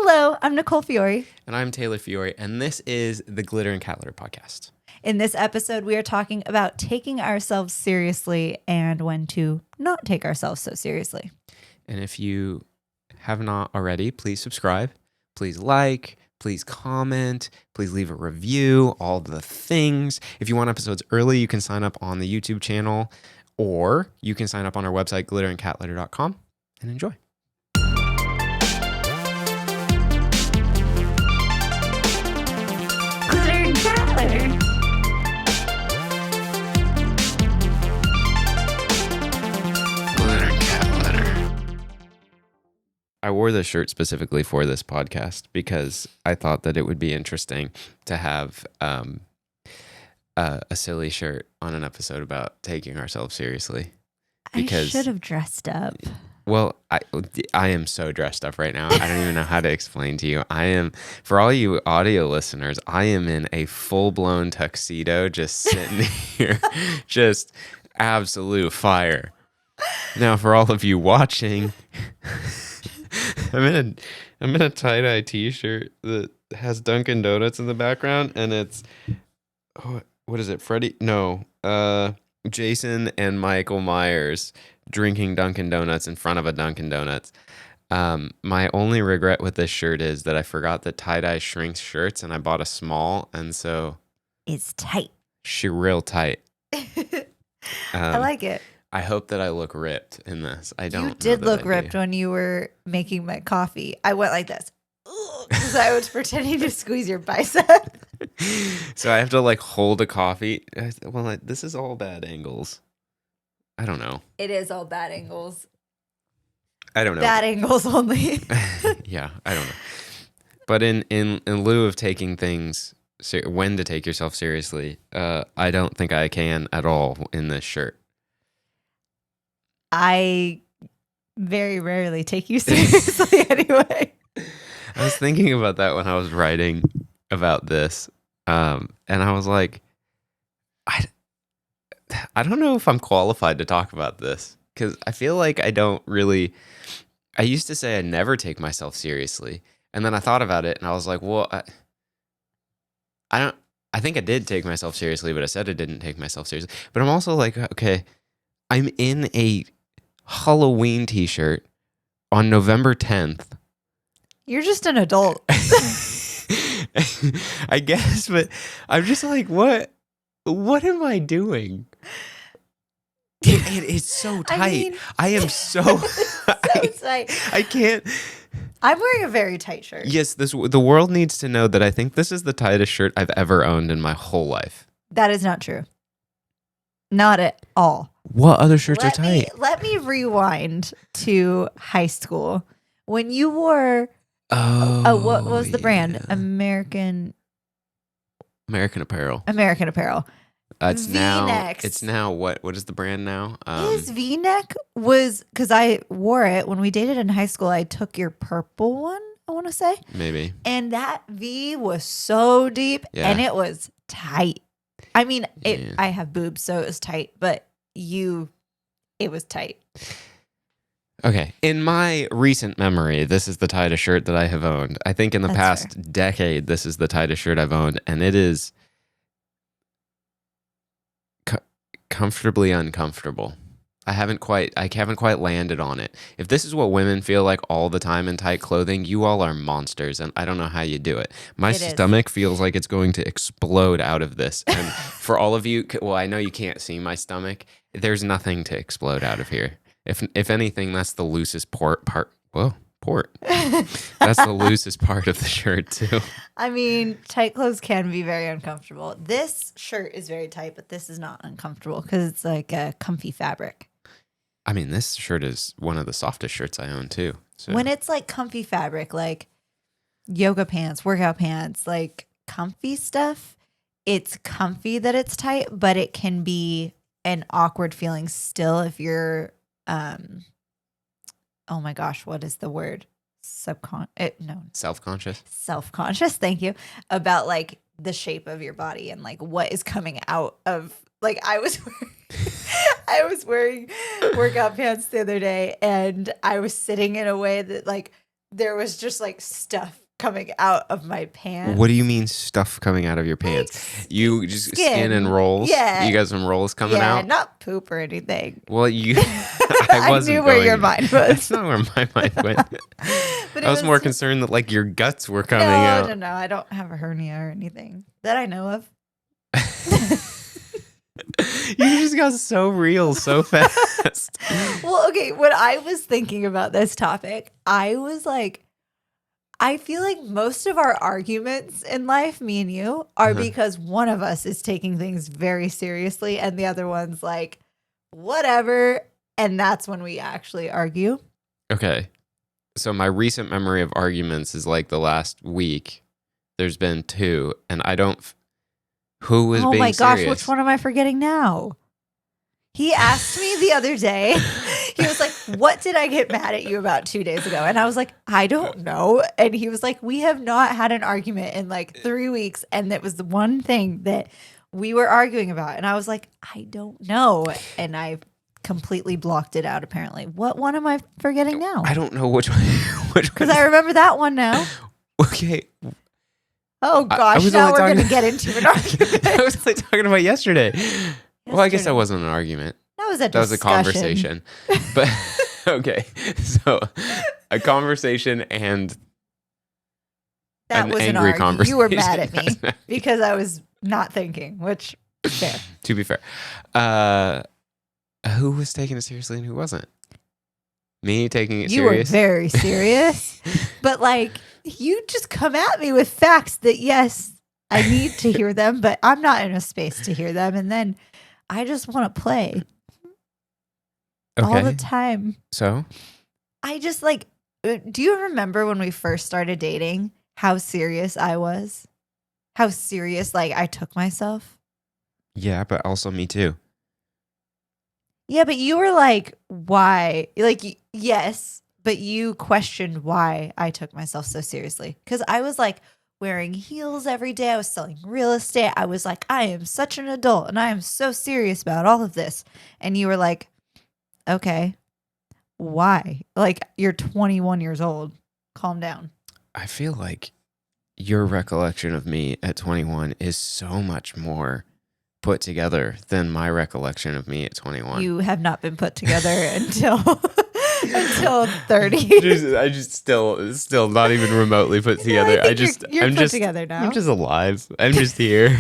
Hello, I'm Nicole Fiore. And I'm Taylor Fiore, and this is the Glitter and Cat Litter podcast. In this episode, we are talking about taking ourselves seriously and when to not take ourselves so seriously. And if you have not already, please subscribe, please like, please comment, please leave a review, all the things. If you want episodes early, you can sign up on the YouTube channel, or you can sign up on our website, glitterandcatlitter.com, and enjoy. Glitter and Cat Litter. Glitter and Cat Litter. I wore this shirt specifically for this podcast because I thought that it would be interesting to have a silly shirt on an episode about taking ourselves seriously. Because, I should have dressed up. Well, I am so dressed up right now. I don't even know how to explain to you. I am, for all you audio listeners, I am in a full-blown tuxedo, just sitting here, just absolute fire. Now, for all of you watching, I'm in a tie-dye t-shirt that has Dunkin' Donuts in the background, and it's, what is it, Jason and Michael Myers drinking Dunkin' Donuts in front of a Dunkin' Donuts. My only regret with this shirt is that I forgot that tie-dye shrinks shirts, and I bought a small, and so it's tight. Real tight. I like it. I hope that I look ripped in this. I don't. You did look ripped when you were making my coffee. I went like this because I was pretending to squeeze your bicep. So I have to like hold a coffee. Well, this is all bad angles. I don't know. It is all bad angles. I don't know. Bad angles only. Yeah, I don't know. But in lieu of taking things, when to take yourself seriously, I don't think I can at all in this shirt. I very rarely take you seriously anyway. I was thinking about that when I was writing about this. And I was like, I don't know if I'm qualified to talk about this because I feel like I used to say I never take myself seriously. And then I thought about it and I was like, well, I think I did take myself seriously, but I said I didn't take myself seriously. But I'm also like, okay, I'm in a Halloween t-shirt on November 10th. You're just an adult. I guess, but I'm just like, what am I doing? It's so tight. I am so tight. I can't. I'm wearing a very tight shirt. Yes, the world needs to know that I think this is the tightest shirt I've ever owned in my whole life. That is not true. Not at all. What other shirts are tight? Let me rewind to high school when you wore. What was the brand? American Apparel. American Apparel. It's V-necks. now what is the brand now? His V-neck was, because I wore it when we dated in high school. I took your purple one, I want to say. Maybe. And that V was so deep and it was tight. I mean, I have boobs, so it was tight, but it was tight. Okay. In my recent memory, this is the tightest shirt that I have owned. I think in the past decade, this is the tightest shirt I've owned, and it is comfortably uncomfortable. I haven't quite landed on it. If this is what women feel like all the time in tight clothing, you all are monsters, and I don't know how you do it. My stomach feels like it's going to explode out of this. And for all of you, well, I know you can't see my stomach. There's nothing to explode out of here. If anything, that's the loosest part. Whoa, port. That's the loosest part of the shirt too. I mean, tight clothes can be very uncomfortable. This shirt is very tight, but this is not uncomfortable because it's like a comfy fabric. I mean, this shirt is one of the softest shirts I own too. So. When it's like comfy fabric, like yoga pants, workout pants, like comfy stuff, it's comfy that it's tight, but it can be an awkward feeling still if you're, oh my gosh, what is the word? Self-conscious. Self-conscious, thank you, about like the shape of your body and like what is coming out of, like I was wearing workout pants the other day and I was sitting in a way that like there was just like stuff coming out of my pants. What do you mean stuff coming out of your pants? Like You just skin and rolls? Yeah. You got some rolls coming out? Yeah, not poop or anything. Well, I wasn't I knew where your going- mind was. That's not where my mind went. But I was more concerned that like your guts were coming out. No. I don't have a hernia or anything that I know of. You just got so real so fast. Well, okay, when I was thinking about this topic, I was like, I feel like most of our arguments in life, me and you, are because one of us is taking things very seriously and the other one's like, whatever. And that's when we actually argue. Okay. So my recent memory of arguments is like the last week. There's been 2, and I don't. Who was being serious? Oh my gosh, which one am I forgetting now? He asked me the other day, he was like, what did I get mad at you about 2 days ago? And I was like, I don't know. And he was like, we have not had an argument in like 3 weeks. And that was the one thing that we were arguing about. And I was like, I don't know. And I completely blocked it out, apparently. What one am I forgetting now? I don't know which one. Because I remember that one now. Okay. Oh gosh, now we're going to get into an argument. I was like talking about yesterday. Well, I guess that wasn't an argument. That was a discussion. That was a conversation. But okay, so a conversation and that an was angry an conversation. You were mad at me because I was not thinking, which fair. To be fair, who was taking it seriously and who wasn't? Me taking it serious. You were very serious, but like you just come at me with facts that yes, I need to hear them, but I'm not in a space to hear them, and then I just want to play all the time. So I just like. Do you remember when we first started dating? How serious I was? How serious like I took myself? Yeah, but also me too. Yeah, but you were like, why? Like, yes, but you questioned why I took myself so seriously. Because I was like wearing heels every day. I was selling real estate. I was like, I am such an adult and I am so serious about all of this. And you were like, okay, why? Like, you're 21 years old. Calm down. I feel like your recollection of me at 21 is so much more put together than my recollection of me at 21. You have not been put together until 30. I just still not even remotely put together. No, I'm put together now. I'm just alive. I'm just here.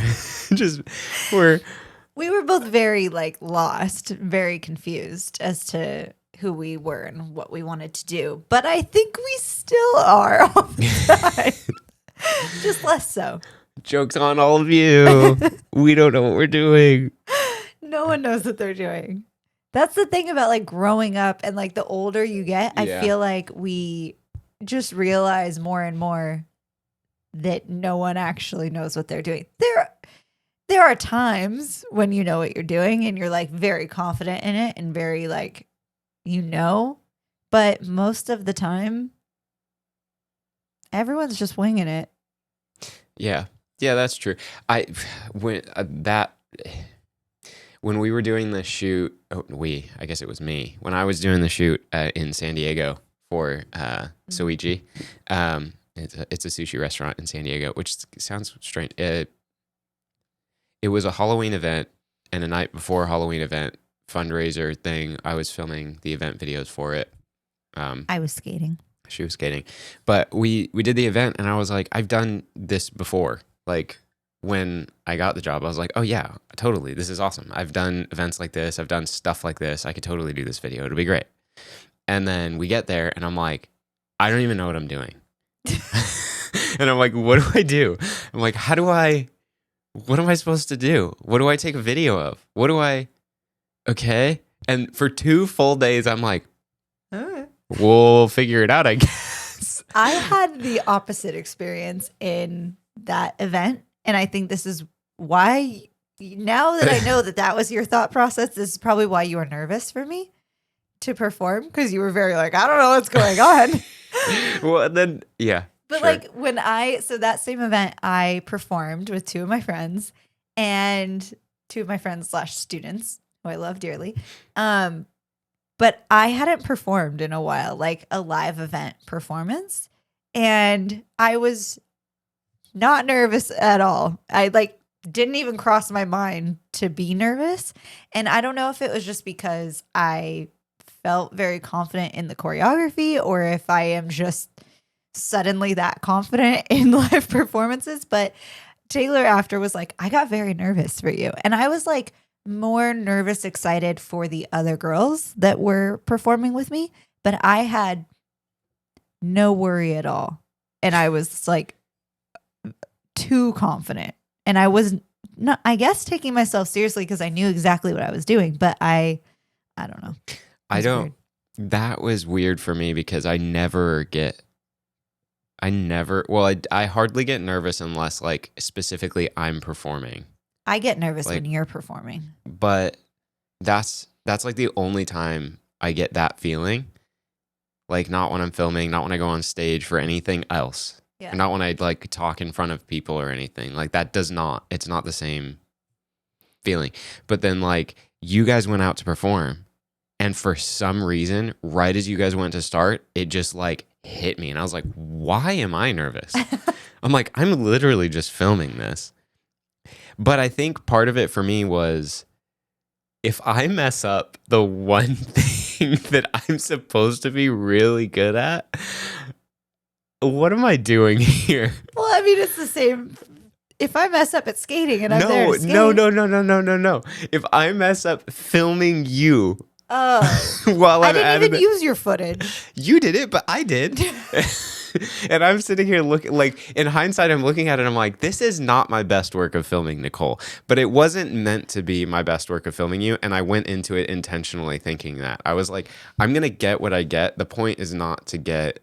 We were both very like lost, very confused as to who we were and what we wanted to do. But I think we still are all the time. Just less so. Joke's on all of you. We don't know what we're doing. No one knows what they're doing. That's the thing about like growing up and like the older you get, I feel like we just realize more and more that no one actually knows what they're doing. There are times when you know what you're doing and you're like very confident in it and very like, but most of the time, everyone's just winging it. Yeah, that's true. When we were doing the shoot, I guess it was me. When I was doing the shoot in San Diego for Soichi, it's a sushi restaurant in San Diego, which sounds strange. It was a Halloween event, and a night before Halloween event fundraiser thing. I was filming the event videos for it. I was skating. She was skating, but we did the event, and I was like, I've done this before. Like when I got the job, I was like, oh yeah, totally. This is awesome. I've done events like this. I've done stuff like this. I could totally do this video. It'll be great. And then we get there and I'm like, I don't even know what I'm doing. And I'm like, what do I do? I'm like, what am I supposed to do? What do I take a video of? Okay. And for 2 full days, I'm like, we'll figure it out, I guess. I had the opposite experience in that event. And I think this is why, now that I know that was your thought process, this is probably why you were nervous for me to perform. Because you were very like, I don't know what's going on. Well, then, yeah. But sure. like so that same event, I performed with 2 of my friends and 2 of my friends / students who I love dearly. But I hadn't performed in a while, like a live event performance. And I was not nervous at all. I like didn't even cross my mind to be nervous. And I don't know if it was just because I felt very confident in the choreography or if I am just suddenly that confident in live performances. But Taylor after was like, I got very nervous for you. And I was like more nervous, excited for the other girls that were performing with me. But I had no worry at all. And I was like too confident. And I was not, I guess, taking myself seriously because I knew exactly what I was doing. But I don't know. I don't. Weird. That was weird for me because I hardly get nervous unless like specifically I'm performing. I get nervous like, when you're performing. But that's like the only time I get that feeling. Like not when I'm filming, not when I go on stage for anything else. Yeah. Not when I like talk in front of people or anything. Like that it's not the same feeling. But then like you guys went out to perform and for some reason, right as you guys went to start, it just like hit me. And I was like, why am I nervous? I'm like, I'm literally just filming this. But I think part of it for me was if I mess up the one thing that I'm supposed to be really good at, what am I doing here? Well, I mean, it's the same. If I mess up at skating and I'm there to skate. No. If I mess up filming you, while I didn't even use your footage. You did it, but I did. And I'm sitting here looking, like, in hindsight, I'm looking at it and I'm like, this is not my best work of filming Nicole. But it wasn't meant to be my best work of filming you. And I went into it intentionally thinking that. I was like, I'm going to get what I get. The point is not to get,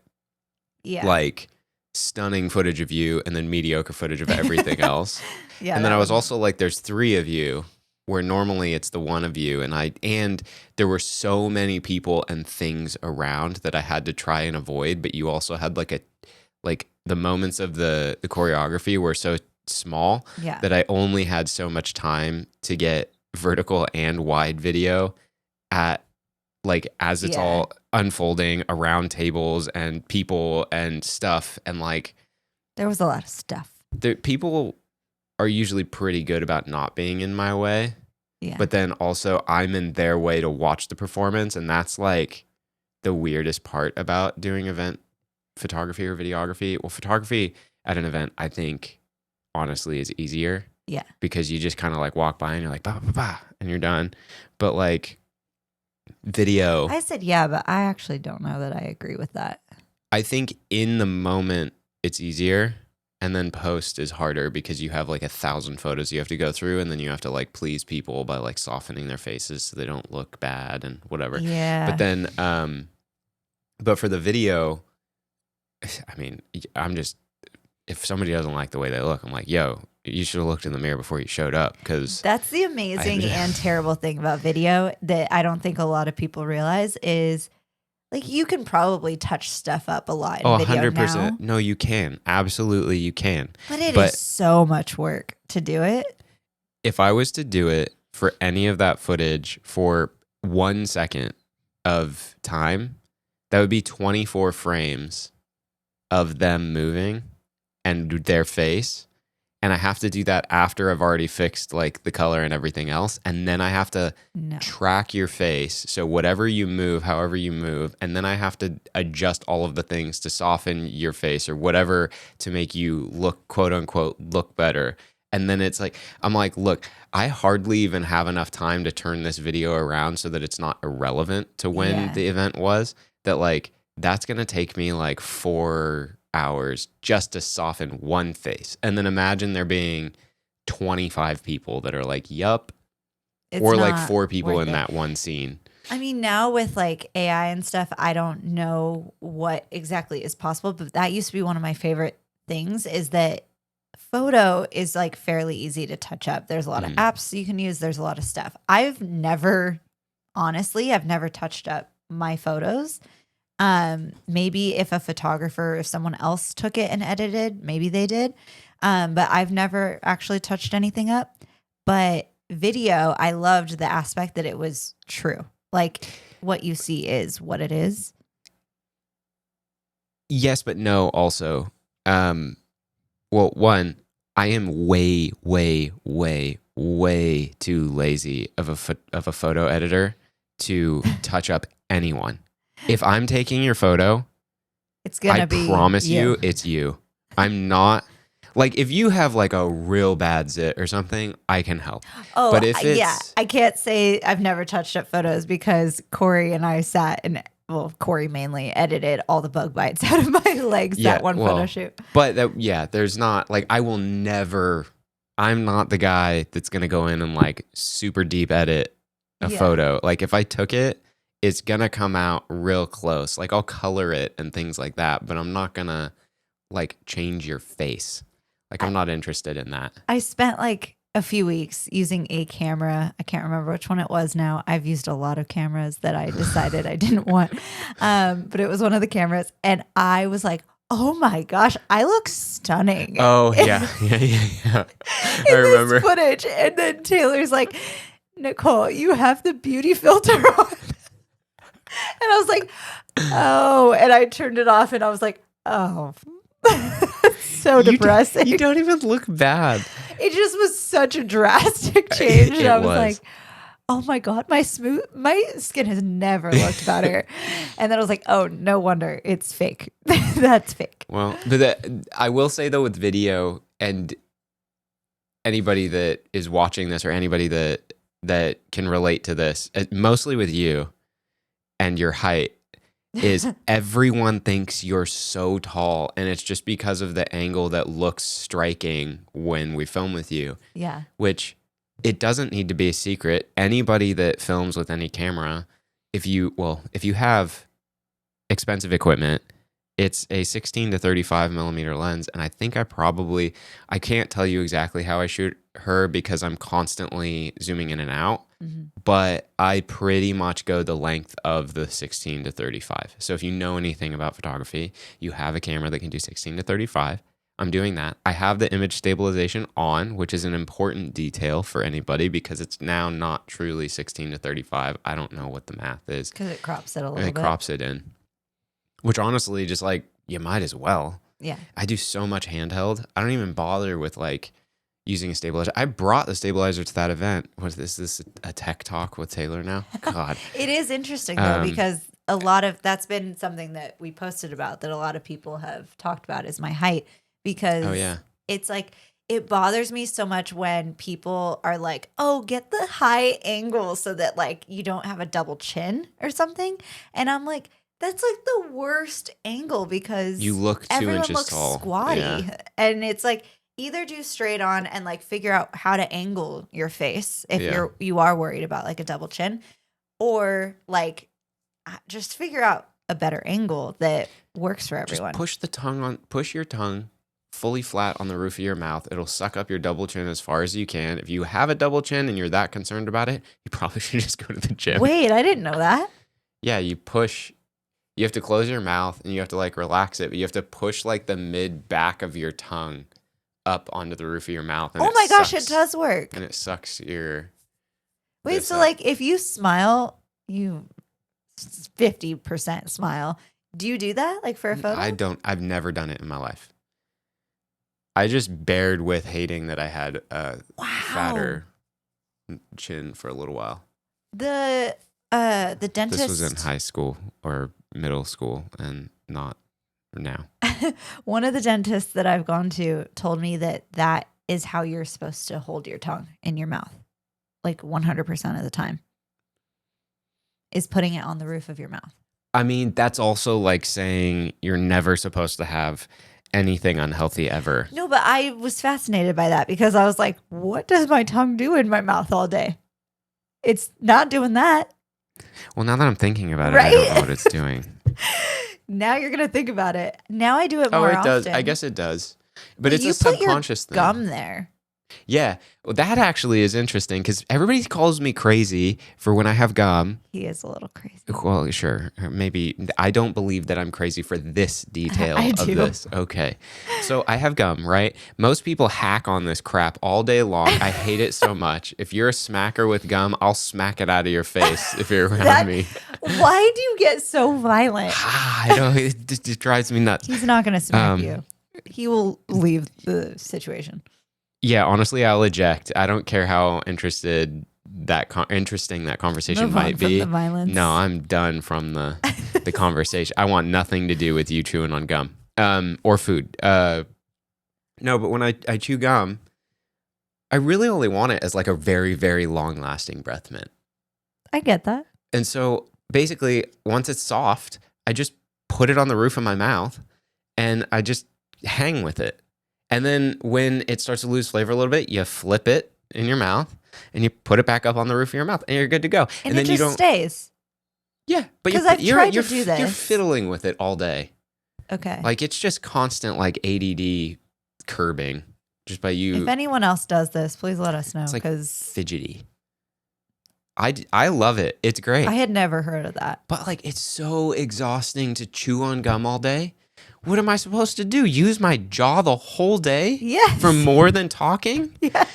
like, stunning footage of you and then mediocre footage of everything else. And then I was also like, there's 3 of you. Where normally it's the one of you and there were so many people and things around that I had to try and avoid, but you also had like the moments of the choreography were so small that I only had so much time to get vertical and wide video at like as it's all unfolding around tables and people and stuff and like there was a lot of stuff. People are usually pretty good about not being in my way. Yeah. But then also I'm in their way to watch the performance. And that's like the weirdest part about doing event photography or videography. Well, photography at an event, I think, honestly, is easier. Yeah. Because you just kind of like walk by and you're like, bah, bah, bah, and you're done. But like video. I said, yeah, but I actually don't know that I agree with that. I think in the moment it's easier. And then post is harder because you have like 1,000 photos you have to go through and then you have to like please people by like softening their faces so they don't look bad and whatever. Yeah. But then, but for the video, I mean, I'm just, if somebody doesn't like the way they look, I'm like, yo, you should have looked in the mirror before you showed up because. That's the amazing and terrible thing about video that I don't think a lot of people realize is like you can probably touch stuff up a lot in video 100%. Now. No, you can. Absolutely, you can. But it is so much work to do it. If I was to do it for any of that footage for 1 second of time, that would be 24 frames of them moving and their face. And I have to do that after I've already fixed like the color and everything else. And then I have to track your face. So whatever you move, however you move, and then I have to adjust all of the things to soften your face or whatever to make you look, quote unquote, look better. And then it's like, I'm like, look, I hardly even have enough time to turn this video around so that it's not irrelevant to when the event was. That like, that's going to take me like 4 hours just to soften one face. And then imagine there being 25 people that are like, yup. Or like 4 people in that one scene. I mean, now with like AI and stuff, I don't know what exactly is possible, but that used to be one of my favorite things is that photo is like fairly easy to touch up. There's a lot of apps you can use. There's a lot of stuff. I've never touched up my photos. Maybe if a photographer, if someone else took it and edited, maybe they did. But I've never actually touched anything up. But video, I loved the aspect that it was true. Like what you see is what it is. Yes, but no. Also, well, one, I am way, way, way, way too lazy of a photo editor to touch up anyone. If I'm taking your photo, It's going I to be promise you it's you. I'm not like if you have like a real bad zit or something, I can help. Oh, But if yeah. it's I can't say I've never touched up photos because Corey and I sat and, well, Corey mainly edited all the bug bites out of my legs yeah, that one well, photo shoot. but that yeah, there's not like I will never. I'm not the guy that's gonna go in and like super deep edit a Yeah. photo. Like if I took it, it's gonna come out real close. Like I'll color it and things like that, but I'm not gonna like change your face. Like I'm not interested in that. I spent like a few weeks using a camera. I can't remember which one it was now. I've used a lot of cameras that I decided I didn't want. But it was one of the cameras. And I was like, oh my gosh, I look stunning. Oh yeah, yeah. I in remember. this footage. And then Taylor's like, Nicole, you have the beauty filter on. And I was like, oh. And I turned it off and I was like, oh. So depressing. You don't even look bad. It just was such a drastic change. It I was was. like, oh my God, my skin has never looked better. And then I was like, oh, no wonder it's fake. That's fake. Well, but I will say though with video and anybody that is watching this or anybody that can relate to this, mostly with you and your height, is everyone thinks you're so tall, and it's just because of the angle that looks striking when we film with you. Yeah. Which it doesn't need to be a secret. Anybody that films with any camera, if you have expensive equipment, it's a 16 to 35 millimeter lens, and I think I can't tell you exactly how I shoot her because I'm constantly zooming in and out, but I pretty much go the length of the 16 to 35. So if you know anything about photography, you have a camera that can do 16 to 35. I'm doing that. I have the image stabilization on, which is an important detail for anybody because it's now not truly 16 to 35. I don't know what the math is. Because it crops it a little bit. It crops it in. Which honestly, just like, you might as well. Yeah. I do so much handheld. I don't even bother with like using a stabilizer. I brought the stabilizer to that event. Was this a tech talk with Taylor now? God. It is interesting though, because that's been something that we posted about that a lot of people have talked about is my height because it's like, it bothers me so much when people are like, oh, get the high angle so that like you don't have a double chin or something. And I'm like, that's like the worst angle because you look 2 everyone inches looks tall. squatty. Yeah. And it's like either do straight on and like figure out how to angle your face if you are worried about like a double chin, or like just figure out a better angle that works for everyone. Just push your tongue fully flat on the roof of your mouth. It'll suck up your double chin as far as you can. If you have a double chin and you're that concerned about it, you probably should just go to the gym. Wait, I didn't know that. Yeah, you have to close your mouth and you have to like relax it, but you have to push like the mid back of your tongue up onto the roof of your mouth. And oh my gosh, it does work. And it sucks your... Wait, so like if you smile, you 50% smile. Do you do that like for a photo? I've never done it in my life. I just bared with hating that I had a fatter chin for a little while. The dentist... This was in high school or middle school and not now. One of the dentists that I've gone to told me that is how you're supposed to hold your tongue in your mouth. Like 100% of the time is putting it on the roof of your mouth. I mean, that's also like saying you're never supposed to have anything unhealthy ever. No, but I was fascinated by that because I was like, what does my tongue do in my mouth all day? It's not doing that. Well, now that I'm thinking about it, right? I don't know what it's doing. Now you're going to think about it. Now I do it more often. Oh, it does. I guess it does. But it's you a subconscious put your thing. Gum there. Yeah, well, that actually is interesting because everybody calls me crazy for when I have gum. He is a little crazy. Well, sure. Maybe I don't believe that I'm crazy for this detail I of do. this. Okay. So I have gum, right? Most people hack on this crap all day long. I hate it so much. If you're a smacker with gum, I'll smack it out of your face if you're around me. Why do you get so violent? I don't, it just drives me nuts. He's not going to smack you. He will leave the situation. Yeah, honestly, I'll eject. I don't care how interesting that conversation Move on might from be. the violence. No, I'm done from the conversation. I want nothing to do with you chewing on gum or food. No, but when I chew gum, I really only want it as like a very, very long-lasting breath mint. I get that. And so basically, once it's soft, I just put it on the roof of my mouth and I just hang with it. And then when it starts to lose flavor a little bit, you flip it in your mouth and you put it back up on the roof of your mouth and you're good to go. And then it you just stays. Yeah, but 'Cause I've tried to do this. You're fiddling with it all day. Okay. Like it's just constant like ADD curbing just by you. If anyone else does this, please let us know It's like because fidgety. I love it. It's great. I had never heard of that. But like it's so exhausting to chew on gum all day. What am I supposed to do? Use my jaw the whole day? Yes. For more than talking? Yes.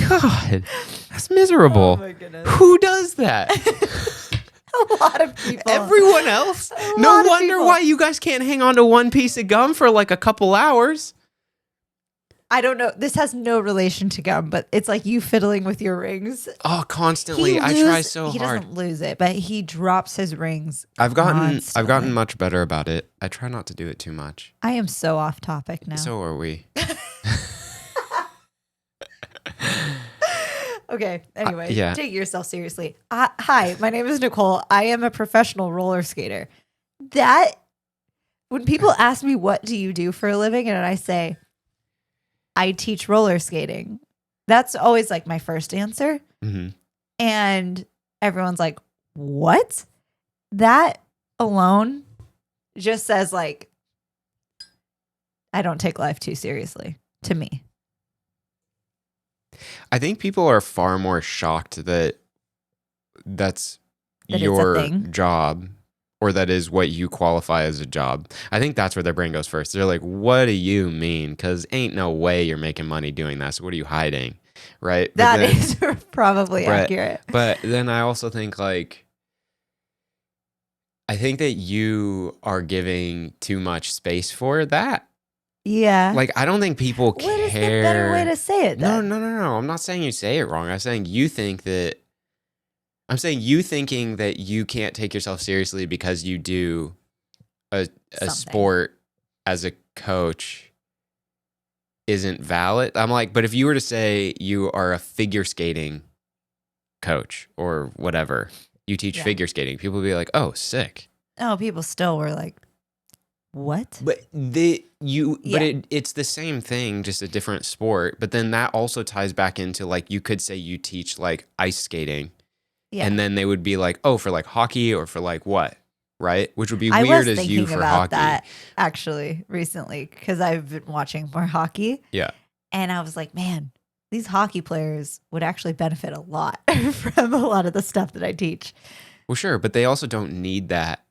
God, that's miserable. Oh my goodness. Who does that? A lot of people. Everyone else? A No lot of wonder people. why you guys can't hang on to one piece of gum for like a couple hours. I don't know. This has no relation to gum, but it's like you fiddling with your rings. Oh, constantly. I try so he hard. doesn't lose it, but he drops his rings. I've gotten constantly. much better about it. I try not to do it too much. I am so off topic now. So are we. Okay. Anyway, yeah. take yourself seriously. Hi, my name is Nicole. I am a professional roller skater. When people ask me, what do you do for a living? And I say, I teach roller skating. That's always like my first answer. Mm-hmm. And everyone's like, what? That alone just says like, I don't take life too seriously to me. I think people are far more shocked that that's That it's a your thing. job or that is what you qualify as a job. I think that's where their brain goes first. They're like, what do you mean? Because ain't no way you're making money doing that. So what are you hiding? Right? That is probably accurate. But then I also think like, I think that you are giving too much space for that. Yeah. Like, I don't think people care. What is the better way to say it then? No. I'm not saying you say it wrong. I'm saying you thinking that you can't take yourself seriously because you do a sport as a coach isn't valid. I'm like, but if you were to say you are a figure skating coach or whatever, you teach figure skating, people would be like, oh, sick. Oh, people still were like, what? But it's the same thing, just a different sport. But then that also ties back into like, you could say you teach like ice skating. Yeah. And then they would be like, oh, for like hockey or for like what? Right? Which would be I weird was as you thinking for about hockey. that actually recently because I've been watching more hockey. Yeah. And I was like, man, these hockey players would actually benefit a lot from a lot of the stuff that I teach. Well, sure. But they also don't need that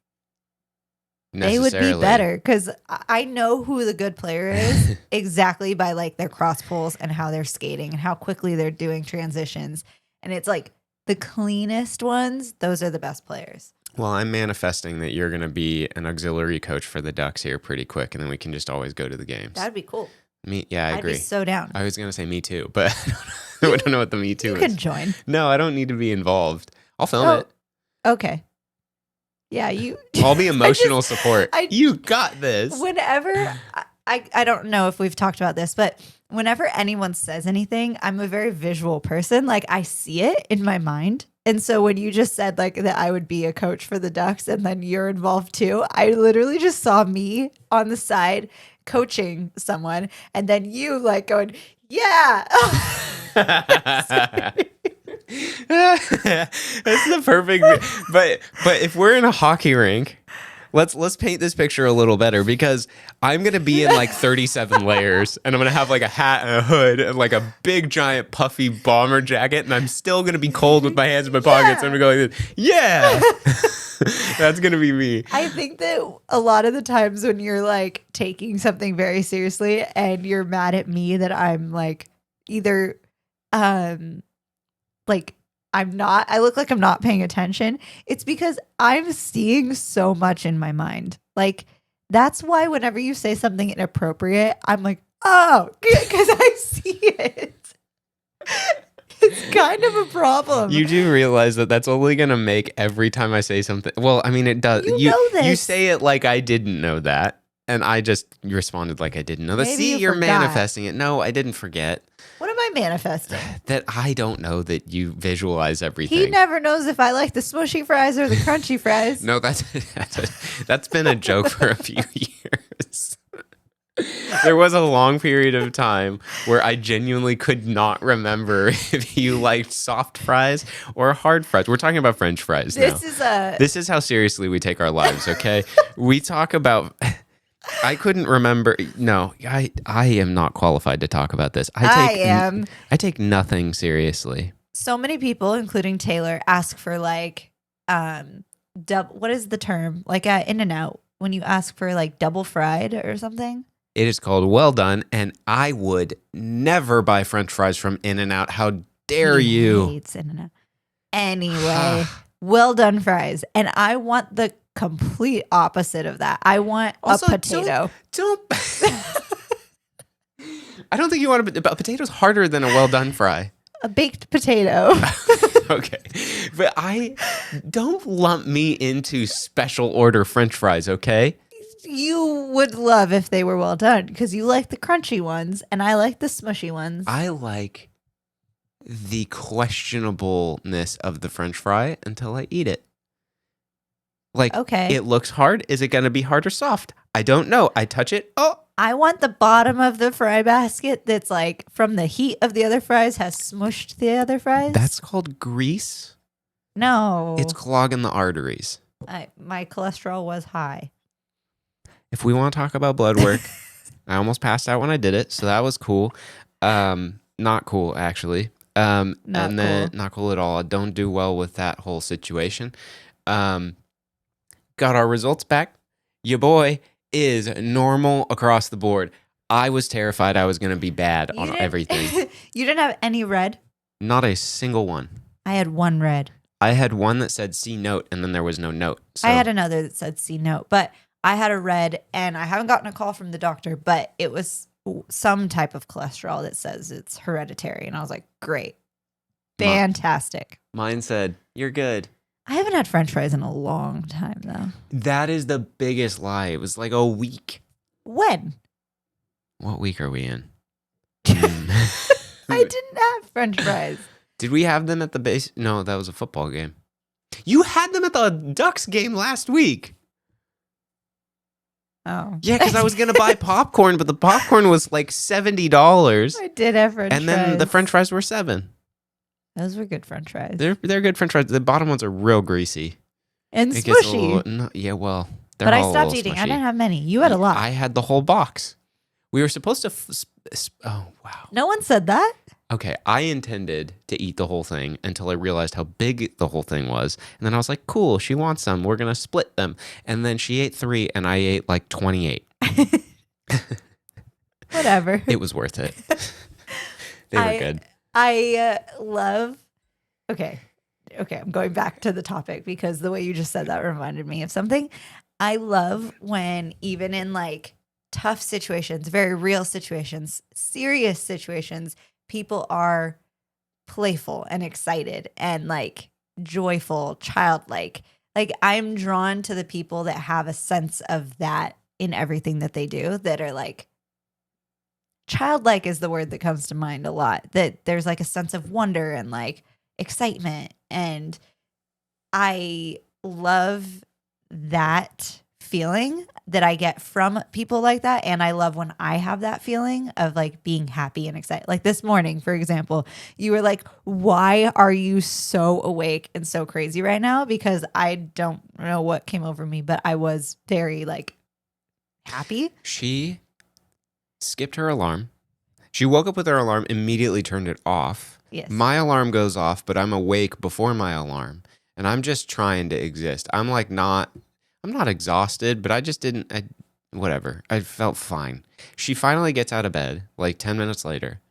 They necessarily. would be better because I know who the good player is exactly by like their cross pulls and how they're skating and how quickly they're doing transitions. And it's like the cleanest ones, those are the best players. Well, I'm manifesting that you're going to be an auxiliary coach for the Ducks here pretty quick, and then we can just always go to the games. That'd be cool. I agree. I'd be so down. I was going to say me too, but I don't know what the me too You is. can join. No, I don't need to be involved. I'll film it. Okay. Yeah, you. I'll be emotional support. You got this. Whenever, I don't know if we've talked about this, but whenever anyone says anything, I'm a very visual person. Like I see it in my mind. And so when you just said like that I would be a coach for the Ducks and then you're involved too, I literally just saw me on the side coaching someone and then you like going, yeah. That's the perfect. But if we're in a hockey rink, let's paint this picture a little better, because I'm gonna be in like 37 layers, and I'm gonna have like a hat and a hood and like a big giant puffy bomber jacket, and I'm still gonna be cold with my hands in my pockets. I'm gonna go like this. Yeah. That's gonna be me. I think that a lot of the times when you're like taking something very seriously and you're mad at me that I'm like either like I look like I'm not paying attention, it's because I'm seeing so much in my mind. Like that's why whenever you say something inappropriate, I'm like, oh, because I see it. It's kind of a problem. You do realize that that's only going to make every time I say something. Well, I mean, it does. You know this. You say it like I didn't know that. And I just responded like I didn't know that. Maybe See, you're manifesting it. No, I didn't forget. What am I manifesting? That I don't know that you visualize everything. He never knows if I like the smushy fries or the crunchy fries. No, that's been a joke for a few years. There was a long period of time where I genuinely could not remember if you liked soft fries or hard fries. We're talking about French fries now. This is how seriously we take our lives, okay? We talk about... I couldn't remember. No, I am not qualified to talk about this. I take nothing seriously. So many people, including Taylor, ask for like, what is the term? Like at In-N-Out, when you ask for like double fried or something. It is called well done, and I would never buy French fries from In-N-Out. How dare you? Hates In-N-Out. Anyway, well done fries, and I want the complete opposite of that. I want also, a potato. Don't. I don't think you want a potato's harder than a well done fry. A baked potato. Okay, but I don't lump me into special order French fries. Okay. You would love if they were well done because you like the crunchy ones and I like the smushy ones. I like the questionableness of the French fry until I eat it. Like, okay, it looks hard. Is it going to be hard or soft? I don't know. I touch it. Oh, I want the bottom of the fry basket that's like from the heat of the other fries has smushed the other fries. That's called grease. No. It's clogging the arteries. My cholesterol was high. If we want to talk about blood work, I almost passed out when I did it, so that was cool. Not cool, actually. Not cool at all. I don't do well with that whole situation. Got our results back. Your boy is normal across the board. I was terrified I was going to be bad on everything. You didn't have any red? Not a single one. I had one red. I had one that said C note, and then there was no note. So. I had another that said C note, but I had a red, and I haven't gotten a call from the doctor, but it was some type of cholesterol that says it's hereditary. And I was like, great. Fantastic. Mine said, you're good. I haven't had French fries in a long time, though. That is the biggest lie. It was like a week. When? What week are we in? I didn't have French fries. Did we have them at the base? No, that was a football game. You had them at the Ducks game last week. Oh. Yeah, because I was going to buy popcorn, but the popcorn was like $70. I did have French fries. And then the French fries were $7. Those were good French fries. They're good French fries. The bottom ones are real greasy. And smushy. Yeah, well, but I stopped eating. Smushy. I didn't have many. You had a lot. I had the whole box. We were supposed to... oh, wow. No one said that? Okay, I intended to eat the whole thing until I realized how big the whole thing was. And then I was like, cool, she wants some. We're going to split them. And then she ate 3 and I ate like 28. Whatever. It was worth it. They were good. I love... Okay, I'm going back to the topic because the way you just said that reminded me of something. I love when even in like tough situations, very real situations, serious situations, people are playful and excited and like joyful, childlike. Like I'm drawn to the people that have a sense of that in everything that they do, that are like childlike is the word that comes to mind a lot. That there's like a sense of wonder and like excitement. And I love that feeling that I get from people like that. And I love when I have that feeling of like being happy and excited. Like this morning, for example, you were like, why are you so awake and so crazy right now? Because I don't know what came over me, but I was very like happy. She skipped her alarm. She woke up with her alarm, immediately turned it off. Yes. My alarm goes off, but I'm awake before my alarm. And I'm just trying to exist. I'm not exhausted, but I just whatever. I felt fine. She finally gets out of bed, like 10 minutes later,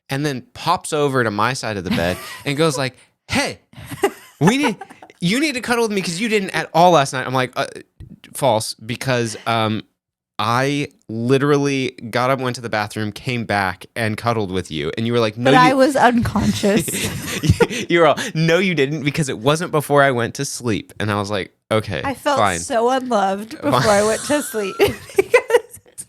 and then pops over to my side of the bed and goes like, hey, you need to cuddle with me because you didn't at all last night. I'm like, false, because I literally got up, went to the bathroom, came back, and cuddled with you. And you were like, no, but I was unconscious. You were all, no, you didn't, because it wasn't before I went to sleep. And I was like, okay, I felt fine. so unloved before I went to sleep. Because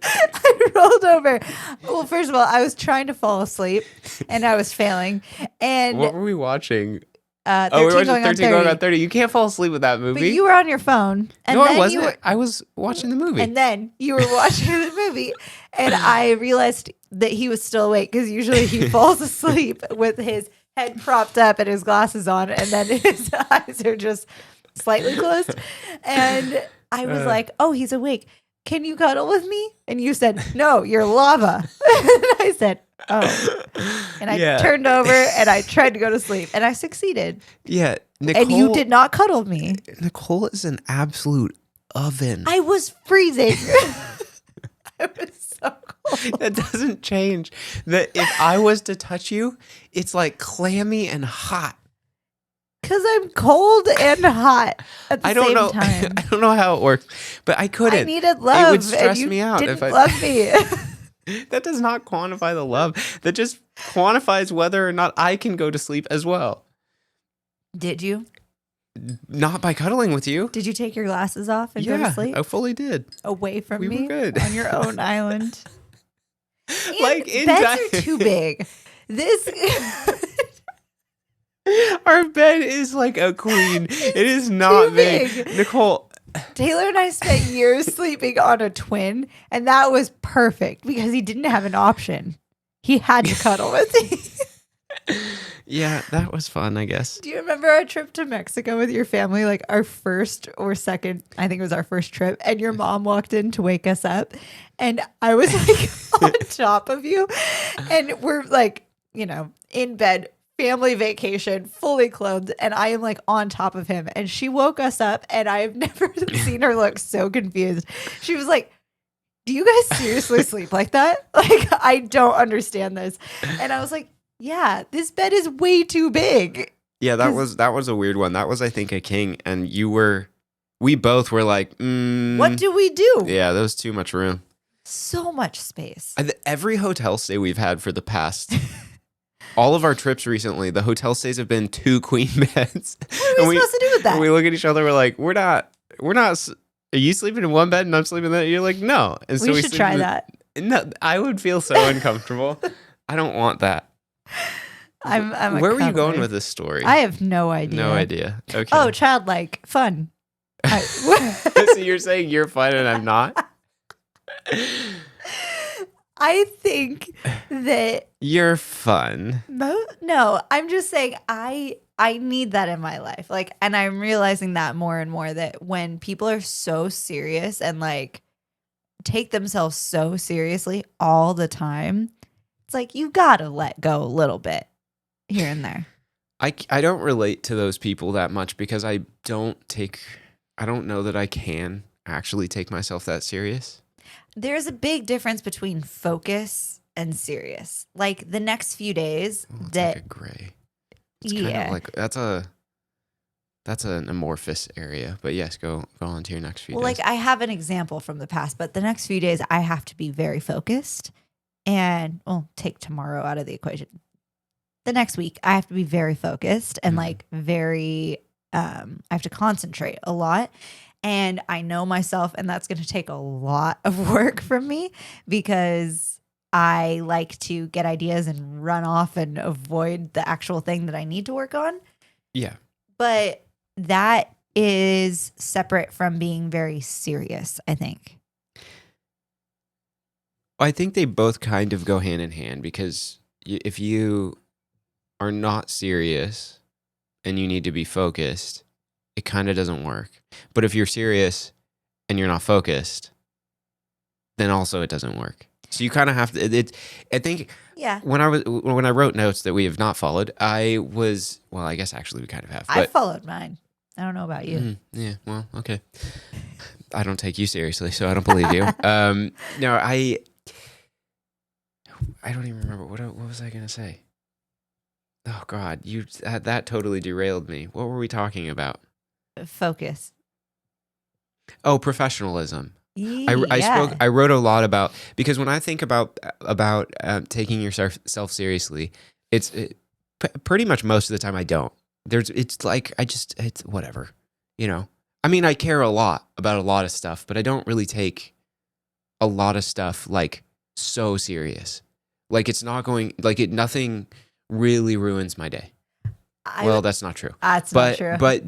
I rolled over. Well, first of all, I was trying to fall asleep and I was failing. And What were we watching? 13 we were watching going on 13 going on 30. You can't fall asleep with that movie. But you were on your phone. And No, then I wasn't. You were, I was watching the movie. and then you were watching the movie. And I realized that he was still awake because usually he falls asleep with his head propped up and his glasses on. And then his eyes are just slightly closed. And I was like, oh, he's awake. Can you cuddle with me? And you said, no, you're lava. And I said, oh. And I turned over and I tried to go to sleep and I succeeded. Yeah. Nicole, and you did not cuddle me. Nicole is an absolute oven. I was freezing. I was so cold. That doesn't change. That if I was to touch you, it's like clammy and hot. Because I'm cold and hot at the same time. I don't know how it works, but I couldn't. I needed love. It would stress and you me out didn't if I love me. That does not quantify the love. That just quantifies whether or not I can go to sleep as well. Did you? Not by cuddling with you. Did you take your glasses off and go to sleep? I fully did. Away from We me? were good. On your own island? And Like in beds are too big. This... Our bed is like a queen. It is not big. Nicole. Taylor and I spent years sleeping on a twin, and that was perfect because he didn't have an option. He had to cuddle with me. Yeah, that was fun, I guess. Do you remember our trip to Mexico with your family? Like our first or second, I think it was our first trip, and your mom walked in to wake us up, and I was like on top of you, and we're like, in bed, family vacation, fully clothed, and I am like on top of him. And she woke us up, and I have never seen her look so confused. She was like, do you guys seriously sleep like that? Like, I don't understand this. And I was like, yeah, this bed is way too big. Yeah, that was a weird one. That was, I think, a king. And we both were like, what do we do? Yeah, there was too much room. So much space. Every hotel stay we've had for the past... all of our trips recently, the hotel stays have been 2 queen beds. What are we supposed to do with that? And we look at each other, we're like, we're not, are you sleeping in one bed and I'm sleeping in that? You're like, no. And so we should try that. No, I would feel so uncomfortable. I don't want that. Where were you going with this story? I have no idea. No idea. Okay. Oh, childlike. Fun. So you're saying you're fun and I'm not? I think that you're fun. No, I'm just saying I need that in my life. Like, and I'm realizing that more and more, that when people are so serious and like take themselves so seriously all the time, it's like you gotta let go a little bit here and there. I don't relate to those people that much because I don't know that I can actually take myself that serious. There's a big difference between focus and serious. Like the next few days like a gray. It's kind of like that's an amorphous area. But yes, go on to your next few days. Like I have an example from the past, but the next few days I have to be very focused and take tomorrow out of the equation. The next week I have to be very focused and like very I have to concentrate a lot. And I know myself, and that's going to take a lot of work from me because I like to get ideas and run off and avoid the actual thing that I need to work on. Yeah. But that is separate from being very serious, I think. I think they both kind of go hand in hand because if you are not serious and you need to be focused, it kind of doesn't work. But if you're serious and you're not focused, then also it doesn't work. So you kind of have to. I think. Yeah. When I wrote notes that we have not followed, I guess actually we kind of have. But, I followed mine. I don't know about you. Yeah. Well, okay. I don't take you seriously, so I don't believe you. No, I don't even remember what was I gonna say. Oh God, that totally derailed me. What were we talking about? Focus. Oh, professionalism. Yeah. I wrote a lot about, because when I think about taking yourself seriously, pretty much most of the time I don't. It's whatever, you know. I mean, I care a lot about a lot of stuff, but I don't really take a lot of stuff like so serious. Like nothing really ruins my day. Well, that's not true. That's not true. But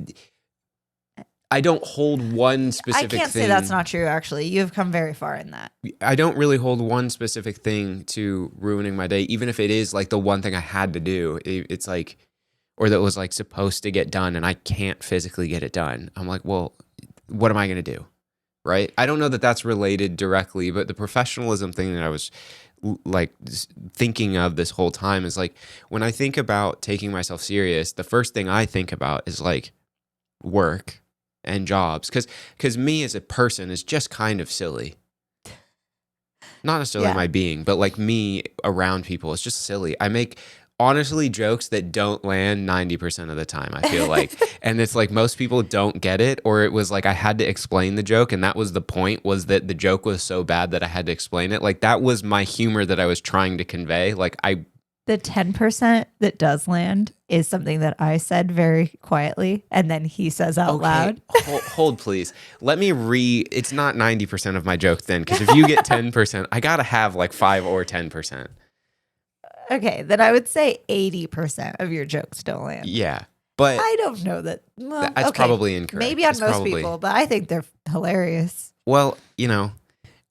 I don't hold one specific thing. I can't say that's not true, actually. You've come very far in that. I don't really hold one specific thing to ruining my day, even if it is like the one thing I had to do. It's like, or that was like supposed to get done and I can't physically get it done. I'm like, well, what am I going to do? Right? I don't know that that's related directly, but the professionalism thing that I was like thinking of this whole time is like, when I think about taking myself serious, the first thing I think about is like work and jobs, because me as a person is just kind of silly. Not necessarily my being, but like me around people, it's just silly. I make honestly jokes that don't land 90% of the time, I feel like. And it's like most people don't get it, or it was like I had to explain the joke, and that was the point, was that the joke was so bad that I had to explain it. Like that was my humor that I was trying to convey. The 10% that does land is something that I said very quietly, and then he says out loud. Hold, please. Let me it's not 90% of my joke then, because if you get 10%, I got to have like 5 or 10%. Okay, then I would say 80% of your jokes don't land. Yeah, but I don't know that. Well, that's probably incorrect. Maybe on most people, but I think they're hilarious. Well, you know,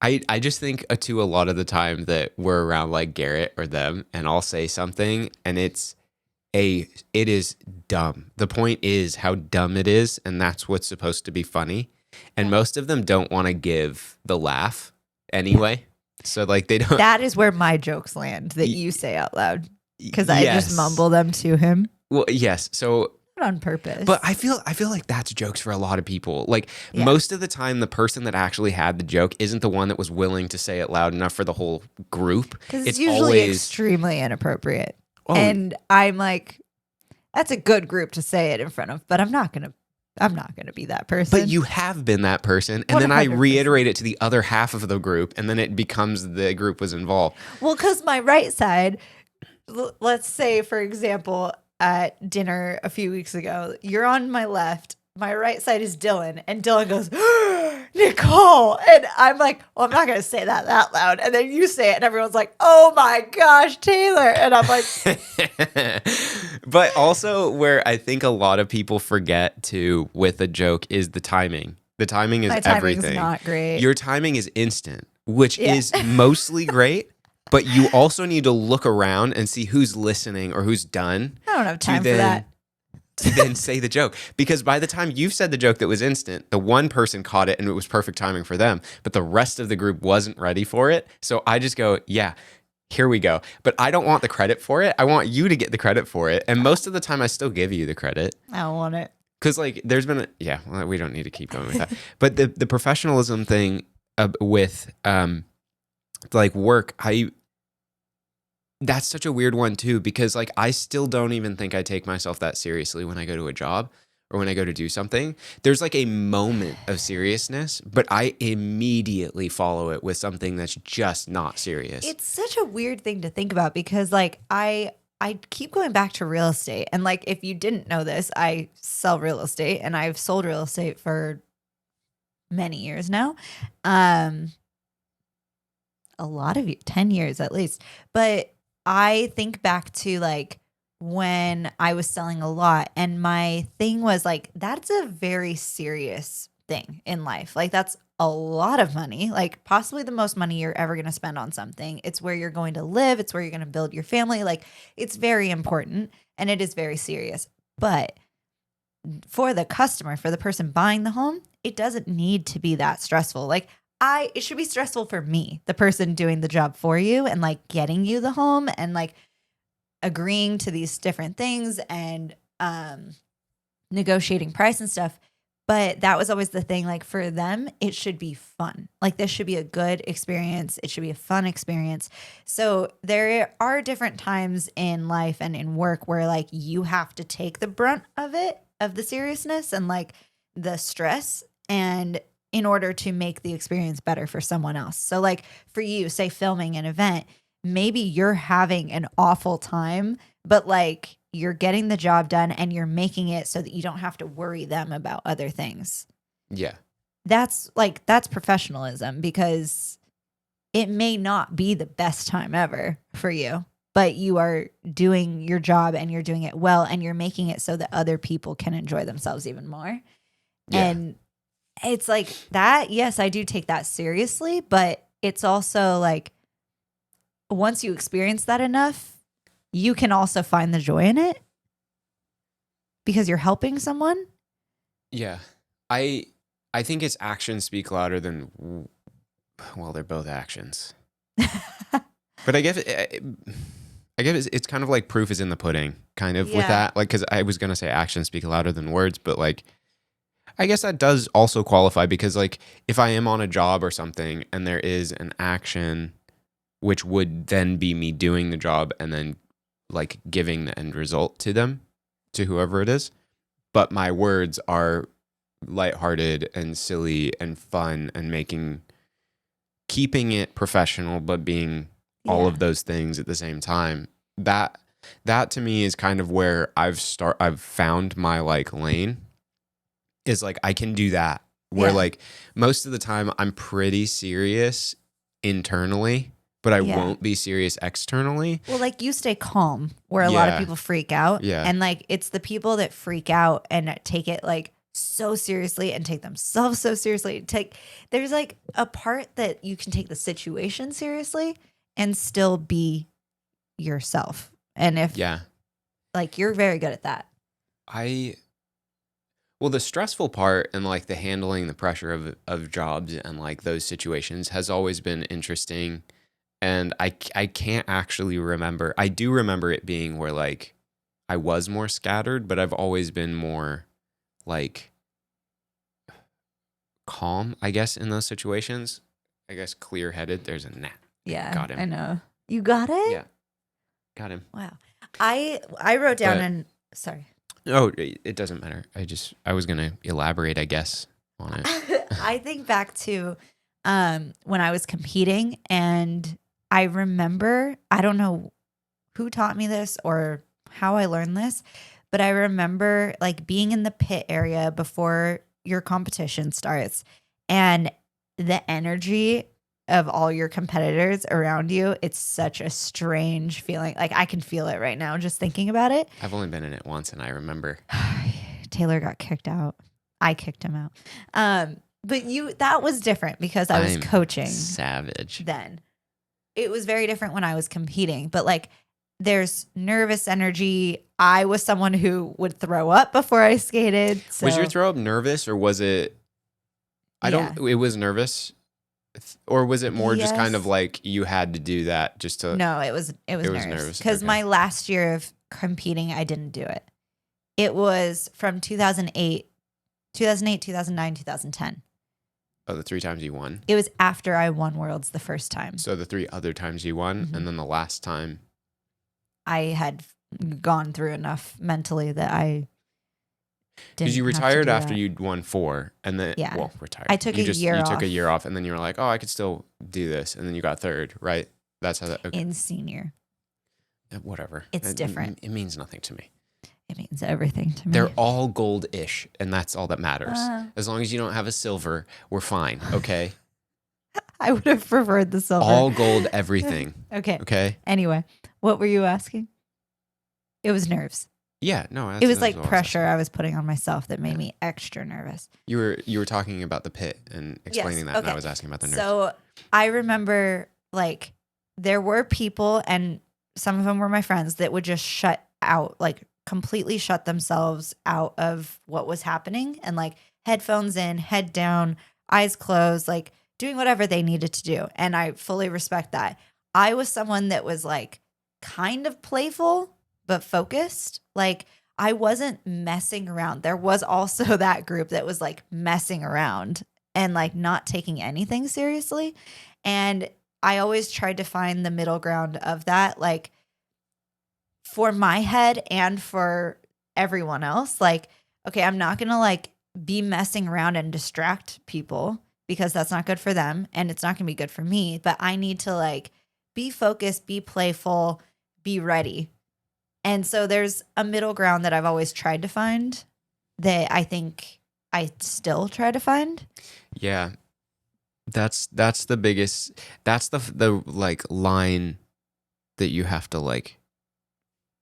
I just think to a lot of the time that we're around like Garrett or them, and I'll say something and it is dumb. The point is how dumb it is, and that's what's supposed to be funny. And most of them don't want to give the laugh anyway. So like they don't. That is where my jokes land that you say out loud, because I just mumble them to him. Well, yes. So on purpose. But I feel like that's jokes for a lot of people. Like most of the time, the person that actually had the joke isn't the one that was willing to say it loud enough for the whole group. Because it's usually extremely inappropriate. Oh. And I'm like, that's a good group to say it in front of, but I'm not gonna be that person. But you have been that person, and 100%. Then I reiterate it to the other half of the group, and then it becomes the group was involved. Well, because my right side, let's say, for example, at dinner a few weeks ago, you're on my left, my right side is Dylan, and Dylan goes, Nicole, and I'm like, well, I'm not going to say that loud, and then you say it, and everyone's like, oh my gosh, Taylor, and I'm like. But also where I think a lot of people forget to with a joke is the timing. The timing is everything. My timing's not great. Your timing is instant, which is mostly great. But you also need to look around and see who's listening or who's done. I don't have time for that. To then say the joke. Because by the time you've said the joke that was instant, the one person caught it and it was perfect timing for them. But the rest of the group wasn't ready for it. So I just go, yeah, here we go. But I don't want the credit for it. I want you to get the credit for it. And most of the time I still give you the credit. I don't want it. Because like there's been we don't need to keep going with that. But the professionalism thing with like work, that's such a weird one too, because like I still don't even think I take myself that seriously when I go to a job or when I go to do something. There's like a moment of seriousness, but I immediately follow it with something that's just not serious. It's such a weird thing to think about, because like I keep going back to real estate, and like if you didn't know this, I sell real estate, and I've sold real estate for many years now. A lot of 10 years at least. But I think back to like when I was selling a lot. And my thing was like, that's a very serious thing in life. Like, that's a lot of money, like possibly the most money you're ever going to spend on something. It's where you're going to live, it's where you're going to build your family. Like, it's very important and it is very serious. But for the customer, for the person buying the home, it doesn't need to be that stressful. Like, it should be stressful for me, the person doing the job for you and like getting you the home and like agreeing to these different things and negotiating price and stuff. But that was always the thing. Like, for them, it should be fun. Like, this should be a good experience. It should be a fun experience. So there are different times in life and in work where like you have to take the brunt of it, of the seriousness and like the stress, and in order to make the experience better for someone else. So like for you, say filming an event, maybe you're having an awful time, but like you're getting the job done and you're making it so that you don't have to worry them about other things. Yeah. That's professionalism, because it may not be the best time ever for you, but you are doing your job and you're doing it well and you're making it so that other people can enjoy themselves even more. Yeah. And it's like that. Yes, I do take that seriously, but it's also like once you experience that enough, you can also find the joy in it because you're helping someone. Yeah. I think it's actions speak louder than, well, they're both actions. But I guess it's kind of like proof is in the pudding, kind of with that. Like, because I was going to say actions speak louder than words, but like, I guess that does also qualify, because like if I am on a job or something and there is an action which would then be me doing the job and then like giving the end result to them, to whoever it is, but my words are lighthearted and silly and fun and keeping it professional, but being all of those things at the same time. That to me is kind of where I've found my like lane, is like I can do that, where like most of the time I'm pretty serious internally, but I won't be serious externally. Well, like you stay calm where a lot of people freak out. Yeah. And like it's the people that freak out and take it like so seriously and take themselves so seriously. There's like a part that you can take the situation seriously and still be yourself. And if like you're very good at that. Well, the stressful part and like the handling the pressure of jobs and like those situations has always been interesting. And I can't actually remember. I do remember it being where like I was more scattered, but I've always been more like calm, I guess, in those situations. I guess clear-headed. There's a gnat. Yeah, got him. I know. You got it? Yeah, got him. Wow. I wrote down sorry. Oh, it doesn't matter. I was going to elaborate, I guess, on it. I think back to when I was competing, and I remember, I don't know who taught me this or how I learned this, but I remember like being in the pit area before your competition starts, and the energy of all your competitors around you, it's such a strange feeling. Like I can feel it right now just thinking about it. I've only been in it once and I remember. Taylor got kicked out. I kicked him out. But that was different because I was coaching. Savage. Then. It was very different when I was competing. But like there's nervous energy. I was someone who would throw up before I skated. So. Was your throw up nervous, or was it it was nervous? Or was it more just kind of like you had to do that just to... No, it was nervous. Because my last year of competing, I didn't do it. It was from 2008, 2009, 2010. Oh, the 3 times you won? It was after I won Worlds the first time. So the 3 other times you won, and then the last time... I had gone through enough mentally that I... Because you retired after you'd won 4, and then retired. I took a year off. You took a year off, and then you were like, "Oh, I could still do this," and then you got 3rd, right? That's how that. Okay. In senior. Whatever. It's different. It means nothing to me. It means everything to me. They're all gold-ish, and that's all that matters. As long as you don't have a silver, we're fine. Okay. I would have preferred the silver. All gold, everything. Okay. Okay. Anyway, what were you asking? It was nerves. Yeah, no, It was that's like what I was pressure asking. I was putting on myself that made me extra nervous. You were talking about the pit and Yes. explaining that, and I Okay. was asking about the nerves. So I remember like there were people, and some of them were my friends, that would just shut out, like completely shut themselves out of what was happening, and like headphones in, head down, eyes closed, like doing whatever they needed to do. And I fully respect that. I was someone that was like kind of playful, but focused. Like I wasn't messing around. There was also that group that was like messing around and like not taking anything seriously. And I always tried to find the middle ground of that, like for my head and for everyone else. Like, okay, I'm not going to like be messing around and distract people because that's not good for them and it's not going to be good for me. But I need to like be focused, be playful, be ready. And so there's a middle ground that I've always tried to find that I think I still try to find. Yeah, that's the biggest. That's the like line that you have to like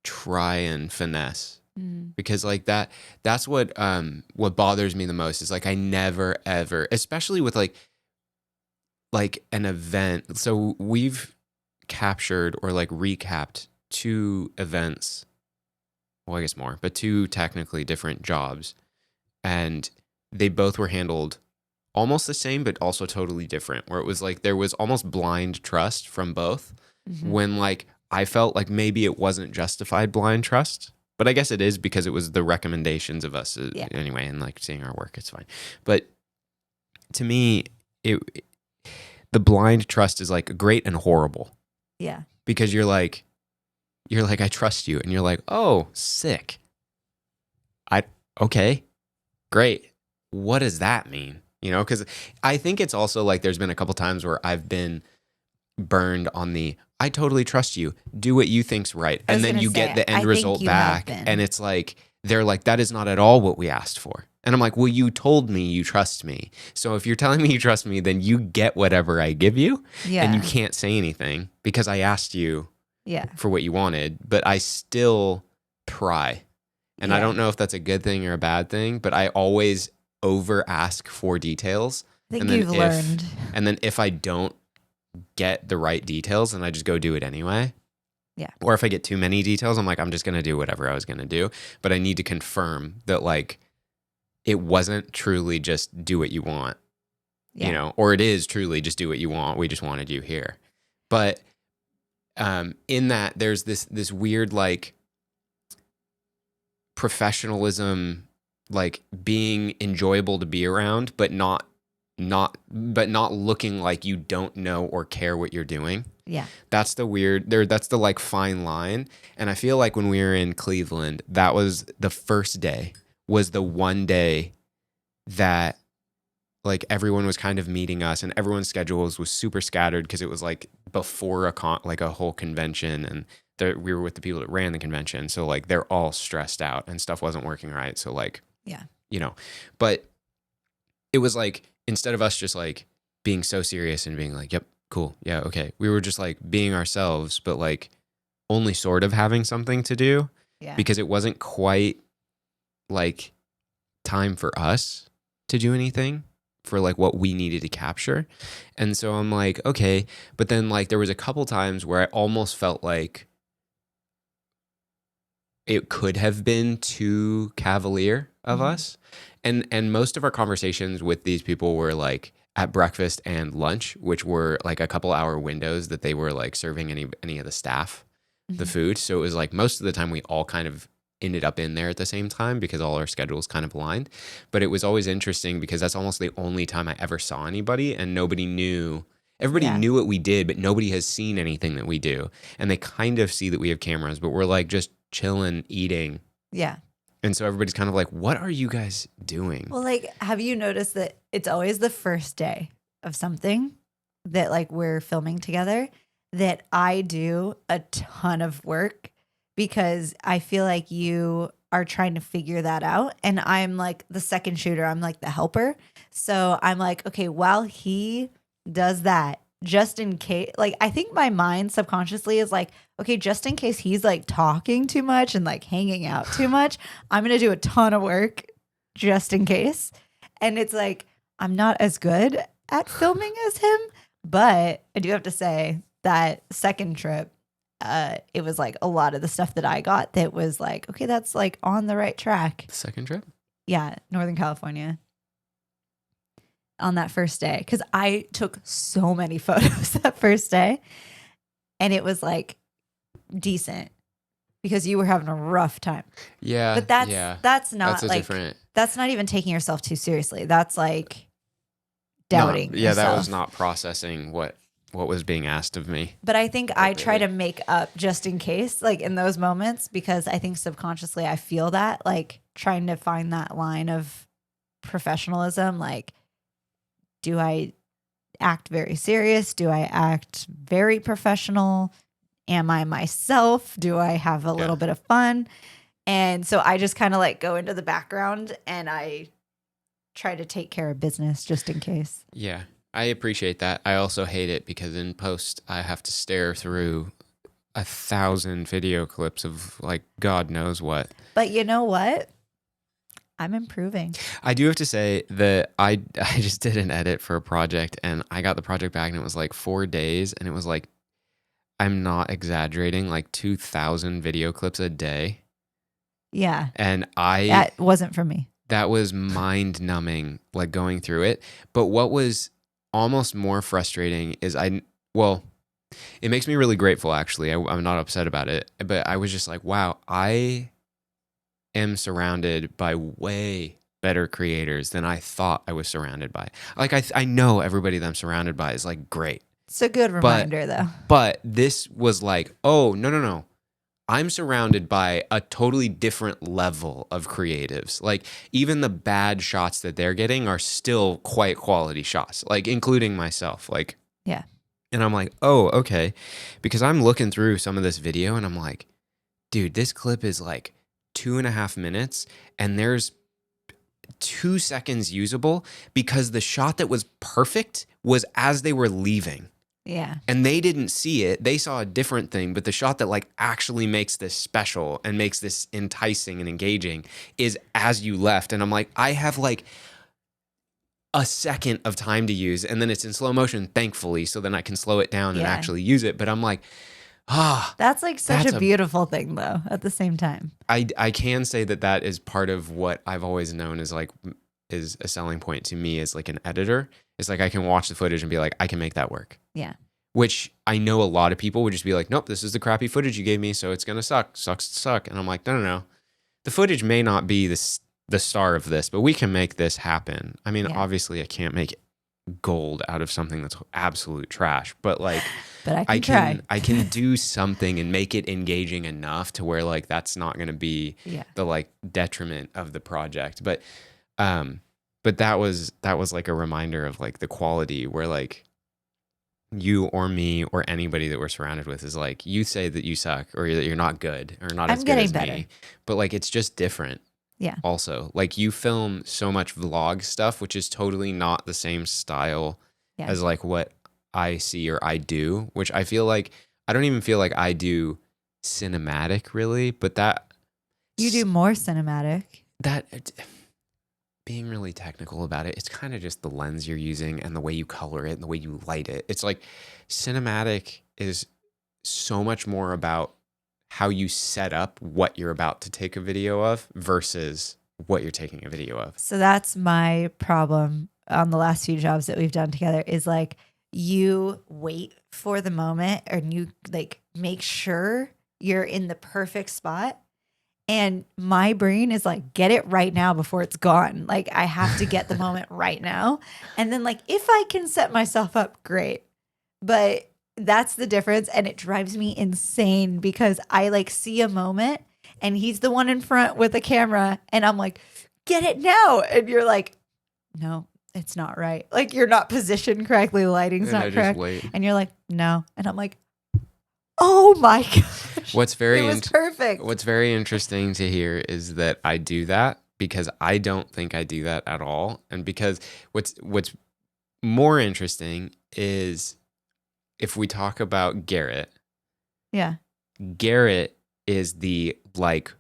try and finesse, because like that's what bothers me the most is like I never ever, especially with like an event. So we've captured or like recapped 2 events, well I guess more, but 2 technically different jobs, and they both were handled almost the same but also totally different, where it was like there was almost blind trust from both, when like I felt like maybe it wasn't justified blind trust, but I guess it is because it was the recommendations of us anyway, and like seeing our work, it's fine. But to me, the blind trust is like great and horrible. Yeah. Because you're like I trust you, and you're like, oh, sick. Okay, great. What does that mean? You know, because I think it's also like there's been a couple times where I've been burned on the I totally trust you. Do what you think's right. I was And then gonna you say, get the I end think result you have back. been. And it's like, they're like, that is not at all what we asked for. And I'm like, well, you told me you trust me. So if you're telling me you trust me, then you get whatever I give you. Yeah. And you can't say anything because I asked you Yeah. for what you wanted, but I still pry. And I don't know if that's a good thing or a bad thing, but I always over ask for details. I think And then you've learned. And then if I don't get the right details, then I just go do it anyway. Yeah. Or if I get too many details, I'm like, I'm just going to do whatever I was going to do. But I need to confirm that like it wasn't truly just do what you want, you know, or it is truly just do what you want. We just wanted you here. But in that, there's this weird like professionalism, like being enjoyable to be around, but not looking like you don't know or care what you're doing. Yeah. That's the weird there. That's the like fine line. And I feel like when we were in Cleveland, that was the first day, was the one day that like everyone was kind of meeting us, and everyone's schedules was super scattered because it was like before like a whole convention, and we were with the people that ran the convention. So like they're all stressed out and stuff wasn't working right. So like, yeah, you know, but it was like, instead of us just like being so serious and being like, yep, cool, yeah, okay, we were just like being ourselves, but like only sort of having something to do, because it wasn't quite like time for us to do anything for like what we needed to capture. And so I'm like, okay, but then like there was a couple times where I almost felt like it could have been too cavalier of us. And most of our conversations with these people were like at breakfast and lunch, which were like a couple hour windows that they were like serving any of the staff the food. So it was like most of the time we all kind of ended up in there at the same time because all our schedules kind of aligned. But it was always interesting because that's almost the only time I ever saw anybody, and nobody knew. Everybody knew what we did, but nobody has seen anything that we do. And they kind of see that we have cameras, but we're like just chilling, eating. Yeah. And so everybody's kind of like, what are you guys doing? Well, like, have you noticed that it's always the first day of something that like we're filming together that I do a ton of work, because I feel like you are trying to figure that out. And I'm like the second shooter. I'm like the helper. So I'm like, okay, while he does that, just in case, like, I think my mind subconsciously is like, okay, just in case he's like talking too much and like hanging out too much, I'm going to do a ton of work just in case. And it's like, I'm not as good at filming as him, but I do have to say that second trip, it was like a lot of the stuff that I got that was like, okay, that's like on the right track. The second trip? Yeah, Northern California. On that first day, because I took so many photos that first day, and it was like decent because you were having a rough time. Yeah, but that's not like different. That's not even taking yourself too seriously. That's like doubting. Yeah, yourself. that was not processing what was being asked of me. But I think I try to make up just in case, like in those moments, because I think subconsciously I feel that, like trying to find that line of professionalism, like. Do I act very serious? Do I act very professional? Am I myself? Do I have a little bit of fun? And so I just kind of like go into the background and I try to take care of business just in case. Yeah, I appreciate that. I also hate it because in post, I have to stare through 1,000 video clips of like God knows what. But you know what? I'm improving. I do have to say that I just did an edit for a project and I got the project back and it was like 4 days and it was like, I'm not exaggerating, like 2,000 video clips a day. Yeah. And that wasn't for me. That was mind numbing, like going through it. But what was almost more frustrating is it makes me really grateful actually. I'm not upset about it, but I was just like, wow, I am surrounded by way better creators than I thought I was surrounded by. Like I know everybody that I'm surrounded by is like great. It's a good reminder though. But this was like, oh, no. I'm surrounded by a totally different level of creatives. Like even the bad shots that they're getting are still quite quality shots, like including myself. Like, yeah. And I'm like, oh, okay. Because I'm looking through some of this video and I'm like, dude, this clip is like 2.5 minutes and there's 2 seconds usable because the shot that was perfect was as they were leaving. Yeah. And they didn't see it. They saw a different thing, but the shot that like actually makes this special and makes this enticing and engaging is as you left. And I'm like, I have like a second of time to use and then it's in slow motion, thankfully, so then I can slow it down and actually use it. But I'm like, that's like such a beautiful thing though at the same time. I can say that is part of what I've always known is a selling point to me as like an editor. It's like I can watch the footage and be like, I can make that work. Yeah. Which I know a lot of people would just be like, nope, this is the crappy footage you gave me, so it's going to suck. Sucks to suck. And I'm like, no. The footage may not be the star of this, but we can make this happen. I mean, obviously I can't make gold out of something that's absolute trash, but like but I can try. I can do something and make it engaging enough to where like that's not going to be the like detriment of the project. But that was like a reminder of like the quality where like you or me or anybody that we're surrounded with is like, you say that you suck or that you're not good or not as good as me, but like it's just different. Yeah. Also, like you film so much vlog stuff, which is totally not the same style as like what I see or I do, which I feel like I don't even feel like I do cinematic really, but that you do more cinematic. That being really technical about it, it's kind of just the lens you're using and the way you color it and the way you light it. It's like cinematic is so much more about how you set up what you're about to take a video of versus what you're taking a video of. So that's my problem on the last few jobs that we've done together is like you wait for the moment and you like make sure you're in the perfect spot. And my brain is like, get it right now before it's gone. Like I have to get the moment right now. And then like, if I can set myself up, great. But that's the difference. And it drives me insane because I like see a moment and he's the one in front with the camera. And I'm like, get it now. And you're like, no, it's not right. Like you're not positioned correctly. The lighting's not correct. And you're like, no. And I'm like, oh my gosh. It was perfect. What's very interesting to hear is that I do that because I don't think I do that at all. And because what's more interesting is if we talk about Garrett, Yeah. Garrett is the like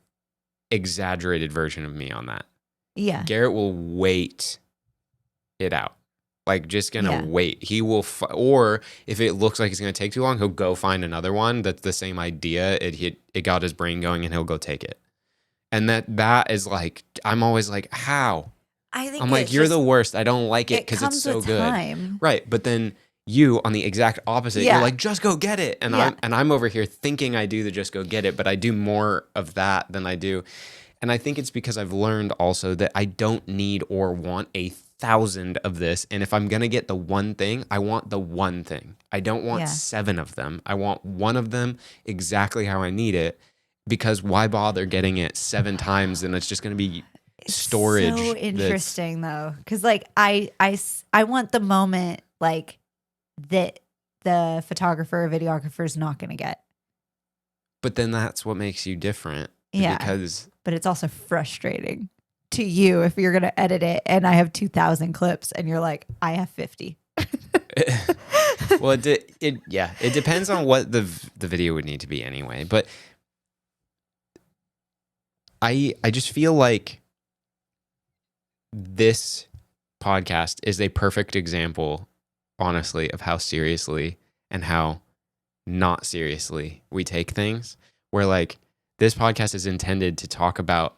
exaggerated version of me on that. Yeah. Garrett will wait it out. Like just gonna Yeah. wait. He will, or if it looks like it's gonna take too long, he'll go find another one that's the same idea. It got his brain going, and he'll go take it. And that is like, I'm always like, how? I think I'm like, you're the worst. I don't like it because it's so good. Time. Right. But then you, on the exact opposite, Yeah. you're like, just go get it. And I'm over here thinking I do the just go get it, but I do more of that than I do. And I think it's because I've learned also that I don't need or want 1,000 of this. And if I'm going to get the one thing, I want the one thing. I don't want 7 of them. I want one of them exactly how I need it, because why bother getting it 7 times and it's just going to be storage. It's so interesting though, because like I want the moment like that the photographer or videographer is not going to get. But then that's what makes you different. Yeah. But it's also frustrating to you if you're going to edit it and I have 2,000 clips and you're like, I have 50. Well, it depends on what the video would need to be anyway. But I just feel like this podcast is a perfect example, honestly, of how seriously and how not seriously we take things. Where like this podcast is intended to talk about,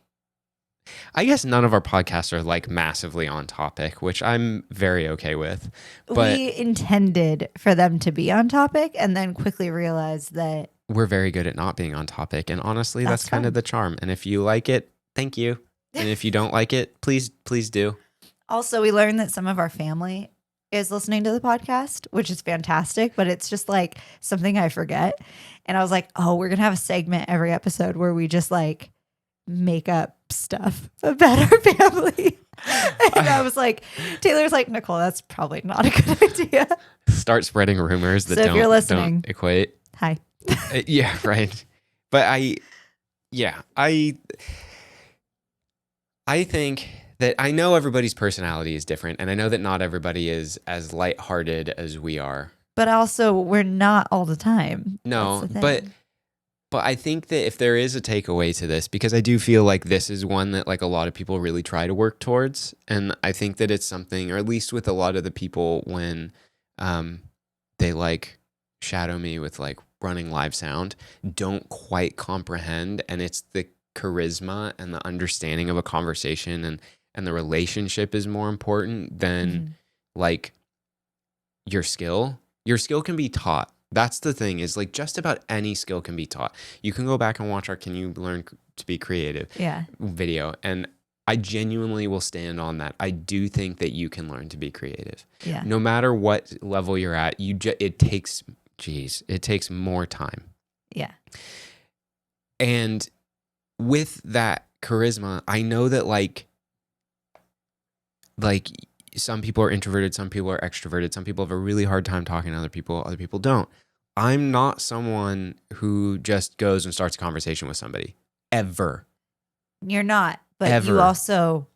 I guess none of our podcasts are like massively on topic, which I'm very okay with. But we intended for them to be on topic and then quickly realized that we're very good at not being on topic. And honestly, that's kind of the charm. And if you like it, thank you. And if you don't like it, please do. Also, we learned that some of our family is listening to the podcast, which is fantastic, but it's just like something I forget. And I was like, oh, we're going to have a segment every episode where we just like make up stuff about our family. And I was like, Taylor's like, Nicole, that's probably not a good idea. Start spreading rumors that don't equate. Hi. Yeah, right. But I think that I know everybody's personality is different, and I know that not everybody is as lighthearted as we are. But also, we're not all the time. No, but I think that if there is a takeaway to this, because I do feel like this is one that like a lot of people really try to work towards, and I think that it's something, or at least with a lot of the people when they like shadow me with like running live sound, don't quite comprehend, and it's the charisma and the understanding of a conversation and the relationship is more important than like your skill. Your skill can be taught. That's the thing, is like just about any skill can be taught. You can go back and watch our Can You Learn to Be Creative video, and I genuinely will stand on that. I do think that you can learn to be creative. Yeah. No matter what level you're at, it takes more time. Yeah. And with that charisma, I know that like some people are introverted, some people are extroverted, some people have a really hard time talking to other people don't. I'm not someone who just goes and starts a conversation with somebody. Ever. You're not, but Ever. You also...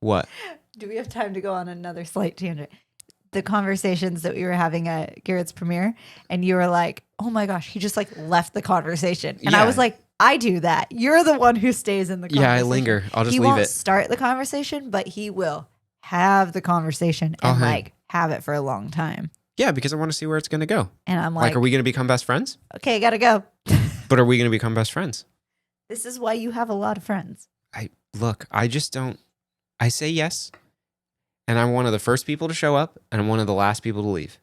What? Do we have time to go on another slight tangent? The conversations that we were having at Garrett's premiere, and you were like, oh my gosh, he just like left the conversation. And I was like, I do that. You're the one who stays in the conversation. Yeah, I linger. I'll just leave it. He won't start the conversation, but he will have the conversation and like have it for a long time. Yeah, because I want to see where it's going to go. And I'm like, are we going to become best friends? Okay, gotta go. But are we going to become best friends? This is why you have a lot of friends. I just don't. I say yes, and I'm one of the first people to show up, and I'm one of the last people to leave.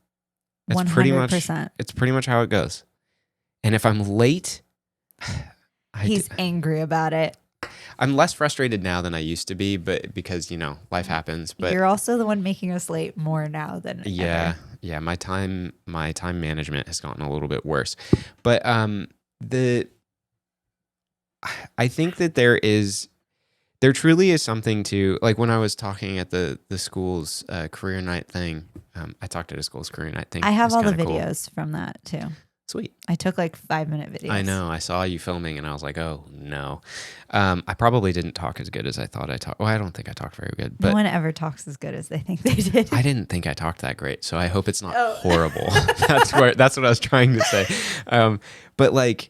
It's 100%. It's pretty much how it goes. And if I'm late, he's angry about it. I'm less frustrated now than I used to be, but because life happens. But you're also the one making us late more now than ever. Yeah. My time management has gotten a little bit worse, but I think that there truly is something to, like when I was talking at the school's career night thing. I talked at a school's career night thing. I have all the videos from that too. Sweet. I took like 5-minute videos. I know. I saw you filming and I was like, oh, no. I probably didn't talk as good as I thought I talked. Well, I don't think I talked very good. No But one ever talks as good as they think they did. I didn't think I talked that great. So I hope it's not horrible. That's what I was trying to say. But like,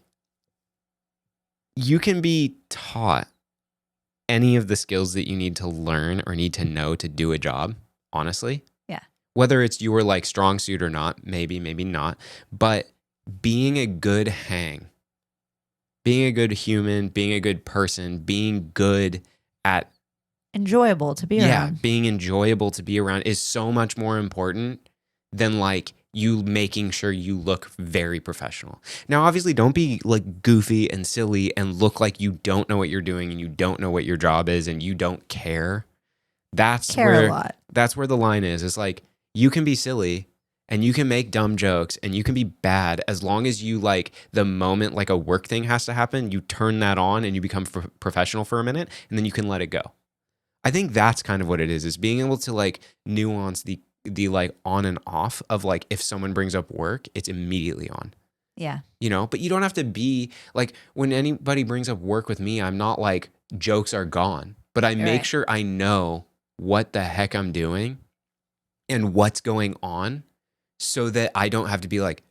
you can be taught any of the skills that you need to learn or need to know to do a job, honestly. Yeah. Whether it's your like strong suit or not, maybe not. But being a good being a good human, being a good person, being good at enjoyable to be around. Being enjoyable to be around is so much more important than like you making sure you look very professional. Now, obviously, don't be like goofy and silly and look like you don't know what you're doing and you don't know what your job is and you don't care. That's a lot. That's where the line is. It's like you can be silly and you can make dumb jokes and you can be bad as long as you like the moment like a work thing has to happen, you turn that on and you become professional for a minute and then you can let it go. I think that's kind of what it is being able to like nuance the like on and off of like if someone brings up work, it's immediately on. Yeah. You know, but you don't have to be like when anybody brings up work with me, I'm not like jokes are gone, but I make sure I know what the heck I'm doing and what's going on so that I don't have to be like,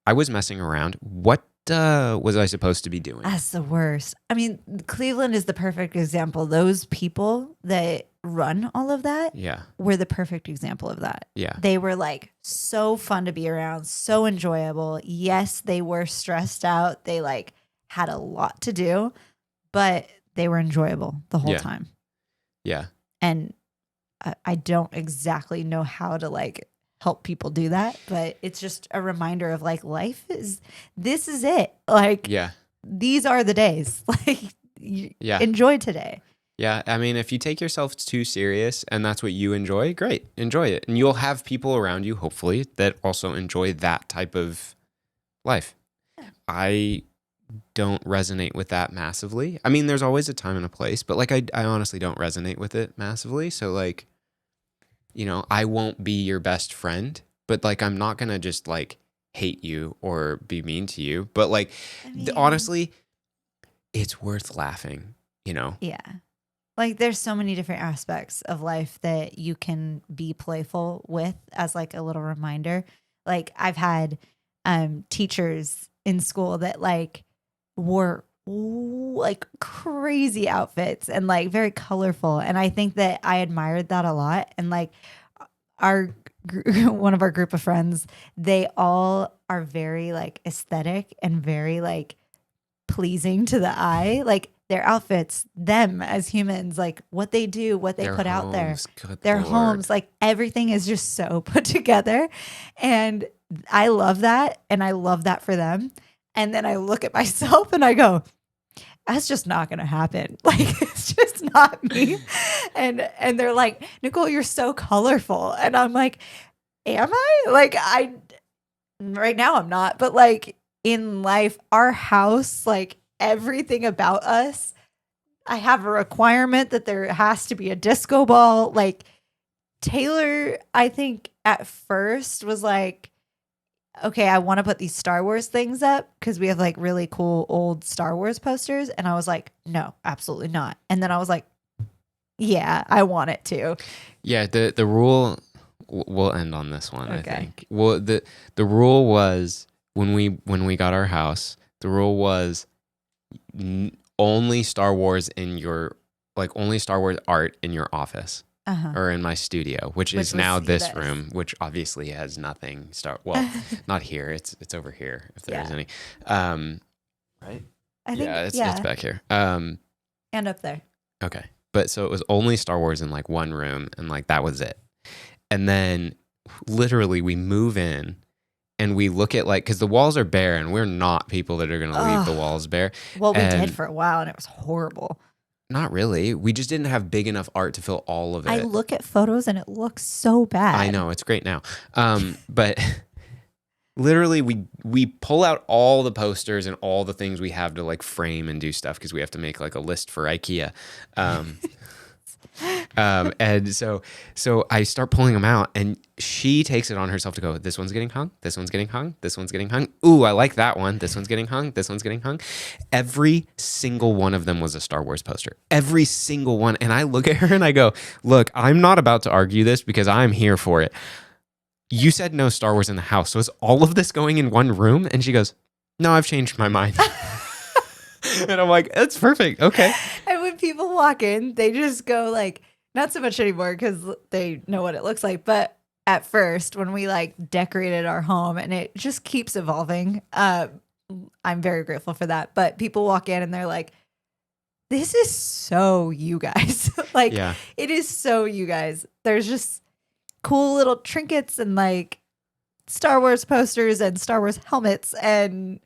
I was messing around. What was I supposed to be doing? That's the worst. I mean, Cleveland is the perfect example. Those people that run all of that were the perfect example of that. Yeah. They were like so fun to be around, so enjoyable. Yes, they were stressed out. They like had a lot to do, but they were enjoyable the whole time. Yeah. And I don't exactly know how to like help people do that, but it's just a reminder of like this is it. Like these are the days. Like enjoy today. Yeah, I mean, if you take yourself too serious and that's what you enjoy, great, enjoy it. And you'll have people around you, hopefully, that also enjoy that type of life. I don't resonate with that massively. I mean, there's always a time and a place, but like I honestly don't resonate with it massively. So like, you know, I won't be your best friend, but like I'm not going to just like hate you or be mean to you. But like, honestly, it's worth laughing, you know? Yeah. Like there's so many different aspects of life that you can be playful with as like a little reminder. Like I've had teachers in school that like wore like crazy outfits and like very colorful. And I think that I admired that a lot. And like one of our group of friends, they all are very like aesthetic and very like pleasing to the eye. Like their outfits, them as humans, like what they do, what they put out there, their homes, like everything is just so put together. And I love that. And I love that for them. And then I look at myself and I go, that's just not going to happen. Like, it's just not me. And they're like, Nicole, you're so colorful. And I'm like, am I? Like, right now I'm not. But like in life, our house, like everything about us, I have a requirement that there has to be a disco ball. Like Taylor, I think at first was like, okay, I want to put these Star Wars things up because we have like really cool old Star Wars posters. And I was like, no, absolutely not. And then I was like, yeah, I want it to. Yeah, the rule, we'll end on this one, okay. I think. Well, the rule was when we got our house, the rule was only Star Wars only Star Wars art in your office. Or in my studio, which is now this room, which obviously has nothing. Well, not here. It's over here if there is any. Right? I think it's back here. And up there. Okay, but so it was only Star Wars in like one room, and like that was it. And then literally we move in. And we look at like, because the walls are bare, and we're not people that are going to leave the walls bare. Well, we did for a while, and it was horrible. Not really. We just didn't have big enough art to fill all of it. I look at photos and it looks so bad. I know. It's great now. But literally we pull out all the posters and all the things we have to like frame and do stuff because we have to make like a list for IKEA. And so I start pulling them out, and she takes it on herself to go, this one's getting hung, this one's getting hung, this one's getting hung. Ooh, I like that one. This one's getting hung, this one's getting hung. Every single one of them was a Star Wars poster. Every single one. And I look at her and I go, look, I'm not about to argue this because I'm here for it. You said no Star Wars in the house. So is all of this going in one room? And she goes, no, I've changed my mind. And I'm like, that's perfect. Okay. And when people walk in, they just go like, not so much anymore because they know what it looks like. But at first, when we like decorated our home and it just keeps evolving, I'm very grateful for that. But people walk in and they're like, this is so you guys. Like, Yeah. It is so you guys. There's just cool little trinkets and like Star Wars posters and Star Wars helmets and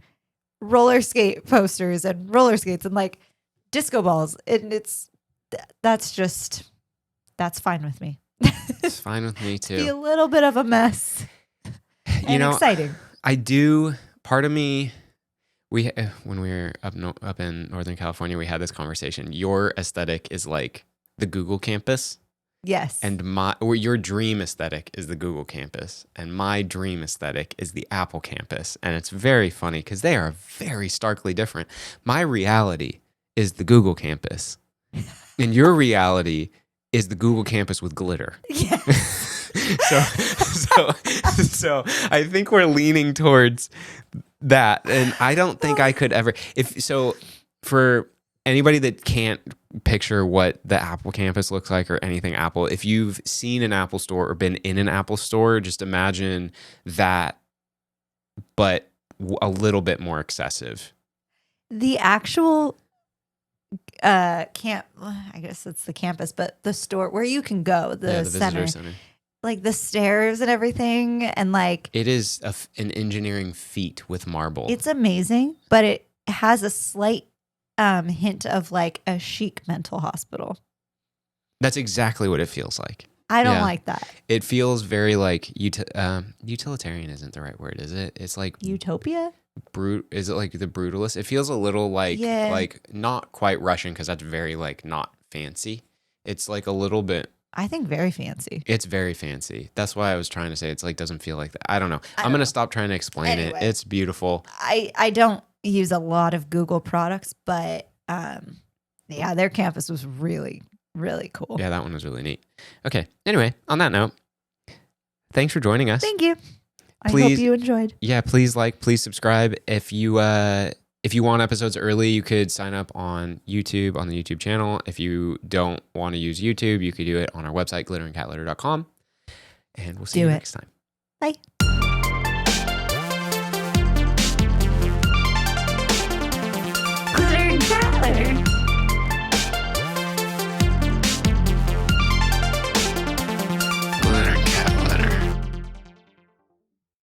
roller skate posters and roller skates and like disco balls. And that's fine with me. It's fine with me too. Be a little bit of a mess. And exciting. I do. Part of me, when we were up in Northern California, we had this conversation. Your aesthetic is like the Google campus. Yes. And your dream aesthetic is the Google campus, and my dream aesthetic is the Apple campus. And it's very funny because they are very starkly different. My reality is the Google campus, and your reality is the Google campus with glitter. Yes. So I think we're leaning towards that, and I don't think I could ever. For anybody that can't picture what the Apple campus looks like or anything Apple, if you've seen an Apple store or been in an Apple store, just imagine that, but a little bit more excessive. The actual I guess it's the campus, but the store where you can go, the visitor center. Like the stairs and everything, and like it is an engineering feat with marble. It's amazing, but it has a slight hint of like a chic mental hospital. That's exactly what it feels like. I don't like that. It feels very like utilitarian isn't the right word, is it? It's like utopia. Is it like the brutalist? It feels a little like not quite Russian because that's very like not fancy. It's like a little bit. I think very fancy. It's very fancy. That's why I was trying to say it's like doesn't feel like that. I don't know. I'm gonna stop trying to explain it. It's beautiful. I don't use a lot of Google products, but their campus was really, really cool. Yeah, that one was really neat. Okay. Anyway, on that note, thanks for joining us. Thank you. I hope you enjoyed. Yeah, please subscribe. If you want episodes early, you could sign up on YouTube, on the YouTube channel. If you don't want to use YouTube, you could do it on our website, glitteringcatlitter.com. And we'll see you next time. Bye.